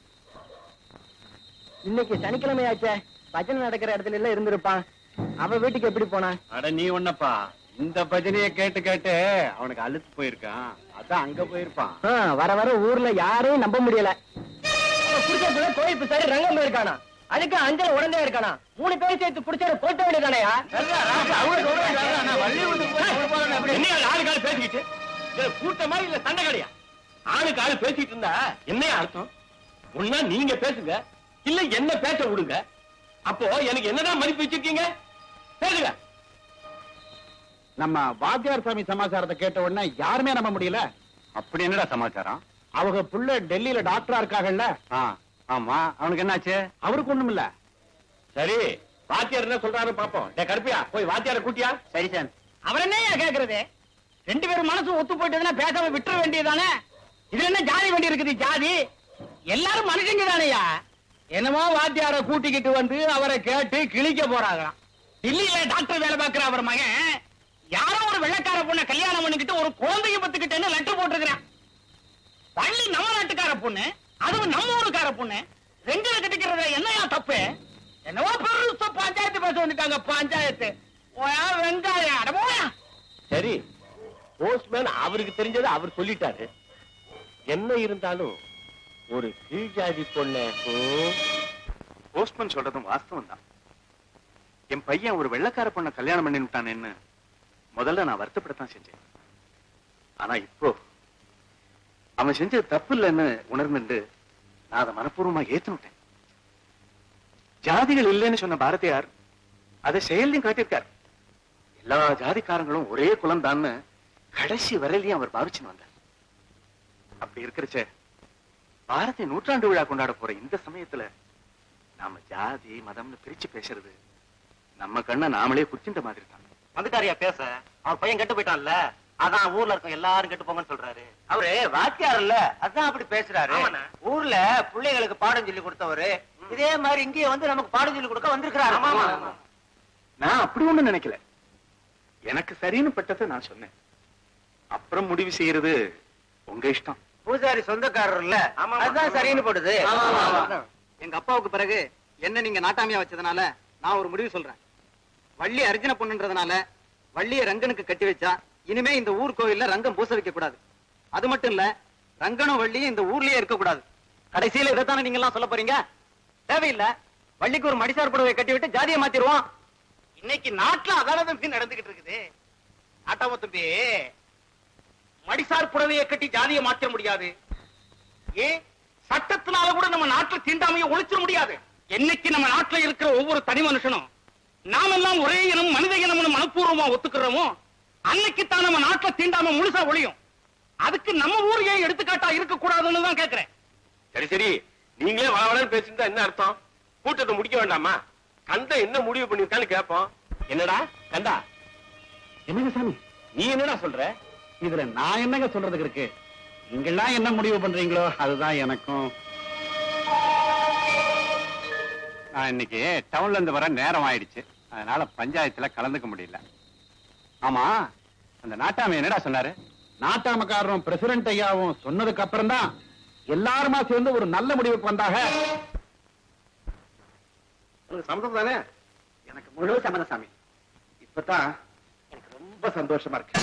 Speaker 6: இன்னைக்கு சனிக்கிழமை ஆச்சே, பஜனை நடக்கிற இடத்துல எல்லாம் இருந்திருப்பான். அவன் வீட்டுக்கு எப்படி போனான்?
Speaker 4: அட நீ ஒன்னப்பா, இந்த பஜனைய கேட்டு கேட்டு அவனுக்கு அழுத்து போயிருக்கான். அதான் அங்க போயிருப்பான்.
Speaker 6: வர வர ஊர்ல யாரையும் நம்ப முடியல. புடிச்ச கோயில் பூசாரி ரங்கம் போயிருக்கானா, அதுக்கு அஞ்சல உடனே இருக்கானா. 3 பேர் சேர்த்து புடிச்ச போட்ட வேண்டியதானயா?
Speaker 2: என்ன ஆளு காலு பேசிக்கிட்டு கூட்டமா இல்ல சண்டை கடையா? ஆளுக்கு ஆளு பேசிட்டு இருந்தா என்னையா அர்த்தம்? ஒன்னா நீங்க பேசுங்க, இல்ல என்ன பேச விடுங்க. அப்போ எனக்கு என்னதான் மதிப்பு வச்சிருக்கீங்க? பேசுங்க.
Speaker 4: நம்ம வாத்தியார் சாமி சமாச்சாரத்தை கேட்ட உடனே யாருமே நம்ப முடியல. அப்படி என்னடா சமாச்சாரம்? அவங்க புள்ள டெல்லியில டாக்டரா இருக்காங்கல்ல.
Speaker 6: ஆமா, அவனுக்கு என்னாச்சு?
Speaker 4: அவருக்கு ஒண்ணும் இல்ல.
Speaker 2: சரி, வாத்தியார் என்ன சொல்றாரு பாப்போம். டேய் கருப்பியா, போய் வாத்தியார கூட்டியா.
Speaker 6: சரி சார்.
Speaker 8: அவர் என்ன கேக்குறது? ரெண்டு பேரும் மனசு ஒத்து போயிட்டதுன்னா பேசாம விட்டுற வேண்டியதானே. இதுல என்ன ஜாதி வேண்டி இருக்குது? ஜாதி எல்லாரும் மனுஷங்க தானையா. என்னமோ வாத்தியார கூட்டிக்கிட்டு வந்து அவரை கேட்டு கிழிக்க போறாங்களாம். டெல்லியில டாக்டர் வேலை பார்க்கிற அவர் மகன் யாரோ ஒரு வெள்ளைக்கார பொண்ணை கல்யாணம் பண்ணிக்கிட்டு ஒரு குழந்தைய பத்துக்கிட்டேன்னு லெட்டர் போட்டிருக்கிறான். பள்ளி நம்ம நாட்டுக்கார பொண்ணு, அதுவும் நம்ம ஊருக்கார பொண்ணு, ரெண்டுல கட்டிக்கிறதுல என்னையா தப்பு? என்னவோ பெருசா பஞ்சாயத்து பேச வந்துட்டாங்க. பஞ்சாயத்து வெங்காயம் அடமோயா.
Speaker 2: சரி, போஸ்ட்மேன் அவருக்கு தெரிஞ்சதை அவர் சொல்லிட்டாரு. என்ன இருந்தாலும் ஒரு கீழ் ஜாதி பொண்ணு.
Speaker 11: போஸ்ட்மேன் சொல்றதும் வாஸ்தவம் தான். என் பையன் ஒரு வெள்ளைக்கார பொண்ணை கல்யாணம் பண்ணிட்டானேன்னு முதல்ல நான் வருத்தப்படத்தான் செஞ்சேன். ஆனா இப்போ அவன் செஞ்சது தப்பு இல்லைன்னு உணர்ந்துட்டு நான் அதை மனப்பூர்வமா ஏத்துனுட்டேன். ஜாதிகள் இல்லைன்னு சொன்ன பாரதியார் அதை செயலையும் காட்டியிருக்கார். எல்லா ஜாதிக்காரங்களும் ஒரே குலம் தான்னு கடைசி வரையிலையும் அவர் பாவிச்சுன்னு வந்தார். அப்படி இருக்கிறச்ச பாரதிய நூற்றாண்டு விழா கொண்டாட போற இந்த சமயத்துல நாம ஜாதி மதம்னு பிரிச்சு பேசுறது நம்ம கண்ணை நாமளே குத்தின்ற மாதிரி தான்.
Speaker 6: வந்துட்டாரியா பேச? அவன் பையன் கெட்டு போயிட்டான்ல, அதான் ஊர்ல இருக்க எல்லாரும் கெட்டு போங்கன்னு சொல்றாரு. அவரு வாத்தியார் இல்ல, அதான் அப்படி பேசுறாரு. ஊர்ல பிள்ளைகளுக்கு பாடம் சொல்லி கொடுத்தவரு இதே மாதிரி இங்கே வந்து நமக்கு பாடம் சொல்லி கொடுக்க வந்திருக்கிறாரு.
Speaker 11: நான் அப்படி ஒண்ணு நினைக்கல. எனக்கு சரின்னு பட்டதை நான் சொன்னேன். அப்புறம் முடிவு செய்யறது உங்க இஷ்டம்.
Speaker 6: பூசாரி சொந்தக்காரர் இல்ல, அதுதான் சரின்னு போடுது.
Speaker 1: எங்க அப்பாவுக்கு பிறகு என்ன நீங்க நாட்டாமையா வச்சதுனால நான் ஒரு முடிவு சொல்றேன். வள்ளி அர்ஜுன பொண்ணுன்றதுனால வள்ளிய ரங்கனுக்கு கட்டி வச்சா இனிமே இந்த ஊர் கோயில்ல ரங்கம் பூச வைக்க கூடாது. அது மட்டும் இல்ல, ரங்கனும் வள்ளியும் இந்த ஊர்லயே இருக்க கூடாது. கடைசியில இதைத்தானே நீங்க எல்லாம் சொல்ல போறீங்க? தேவையில்லை, வள்ளிக்கு ஒரு மடிசார் புடவை கட்டி விட்டு ஜாதியை மாத்திருவோம்.
Speaker 8: இன்னைக்கு நாட்டுல அதான தம்பி நடந்துகிட்டு இருக்குது. ஆட்டாம தம்பி, மடிசார் புடவையை கட்டி ஜாதியை மாற்ற முடியாது. ஏன் சட்டத்தினால கூட நம்ம நாட்டுல தீண்டாமையை ஒழிச்சிட முடியாது. என்னைக்கு நம்ம நாட்டுல இருக்கிற ஒவ்வொரு தனி மனுஷனும் நாமெல்லாம் ஒரே இனம் மனித இனம்னு மனப்பூர்வமா ஒத்துக்கிறோமோ அன்னைக்கு தான் நம்ம நாட்டுல தீண்டாம முழுசா ஒழியும். அதுக்கு நம்ம ஊர் ஏன் எடுத்துக்காட்டா இருக்க கூடாதுன்னு தான் கேக்குறேன்.
Speaker 2: சரி சரி, நீங்களே வளவளன்னு பேசிட்டு என்ன அர்த்தம்? கூட்டத்தை முடிக்க வேண்டாமா? கண்ட என்ன முடிவு பண்ணிருக்கான்னு கேட்போம். என்னடா கண்டா?
Speaker 4: என்னங்க சாமி,
Speaker 2: நீ என்னடா சொல்ற?
Speaker 4: இதுல நான் என்னங்க சொல்றதுக்கு இருக்கு? நீங்கெல்லாம் என்ன முடிவு பண்றீங்களோ அதுதான் எனக்கும்.
Speaker 11: நான் இன்னைக்கு டவுன்ல இருந்து வர நேரம் ஆயிடுச்சு. அதனால பஞ்சாயத்துல கலந்துக்க முடியல. ஆமா, அந்த நாட்டாமை என்னடா சொன்னாரு?
Speaker 4: நாட்டாமக்காரரும் பிரசிடண்ட் ஐயாவும் சொன்னதுக்கு அப்புறம் தான் எல்லாருமா சேர்ந்து ஒரு நல்ல முடிவுக்கு வந்தாங்க.
Speaker 2: சம்மதம் தானே?
Speaker 1: எனக்கு முழு சம்மதம் சாமி.
Speaker 11: இப்பதான் எனக்கு ரொம்ப சந்தோஷமா இருக்கு.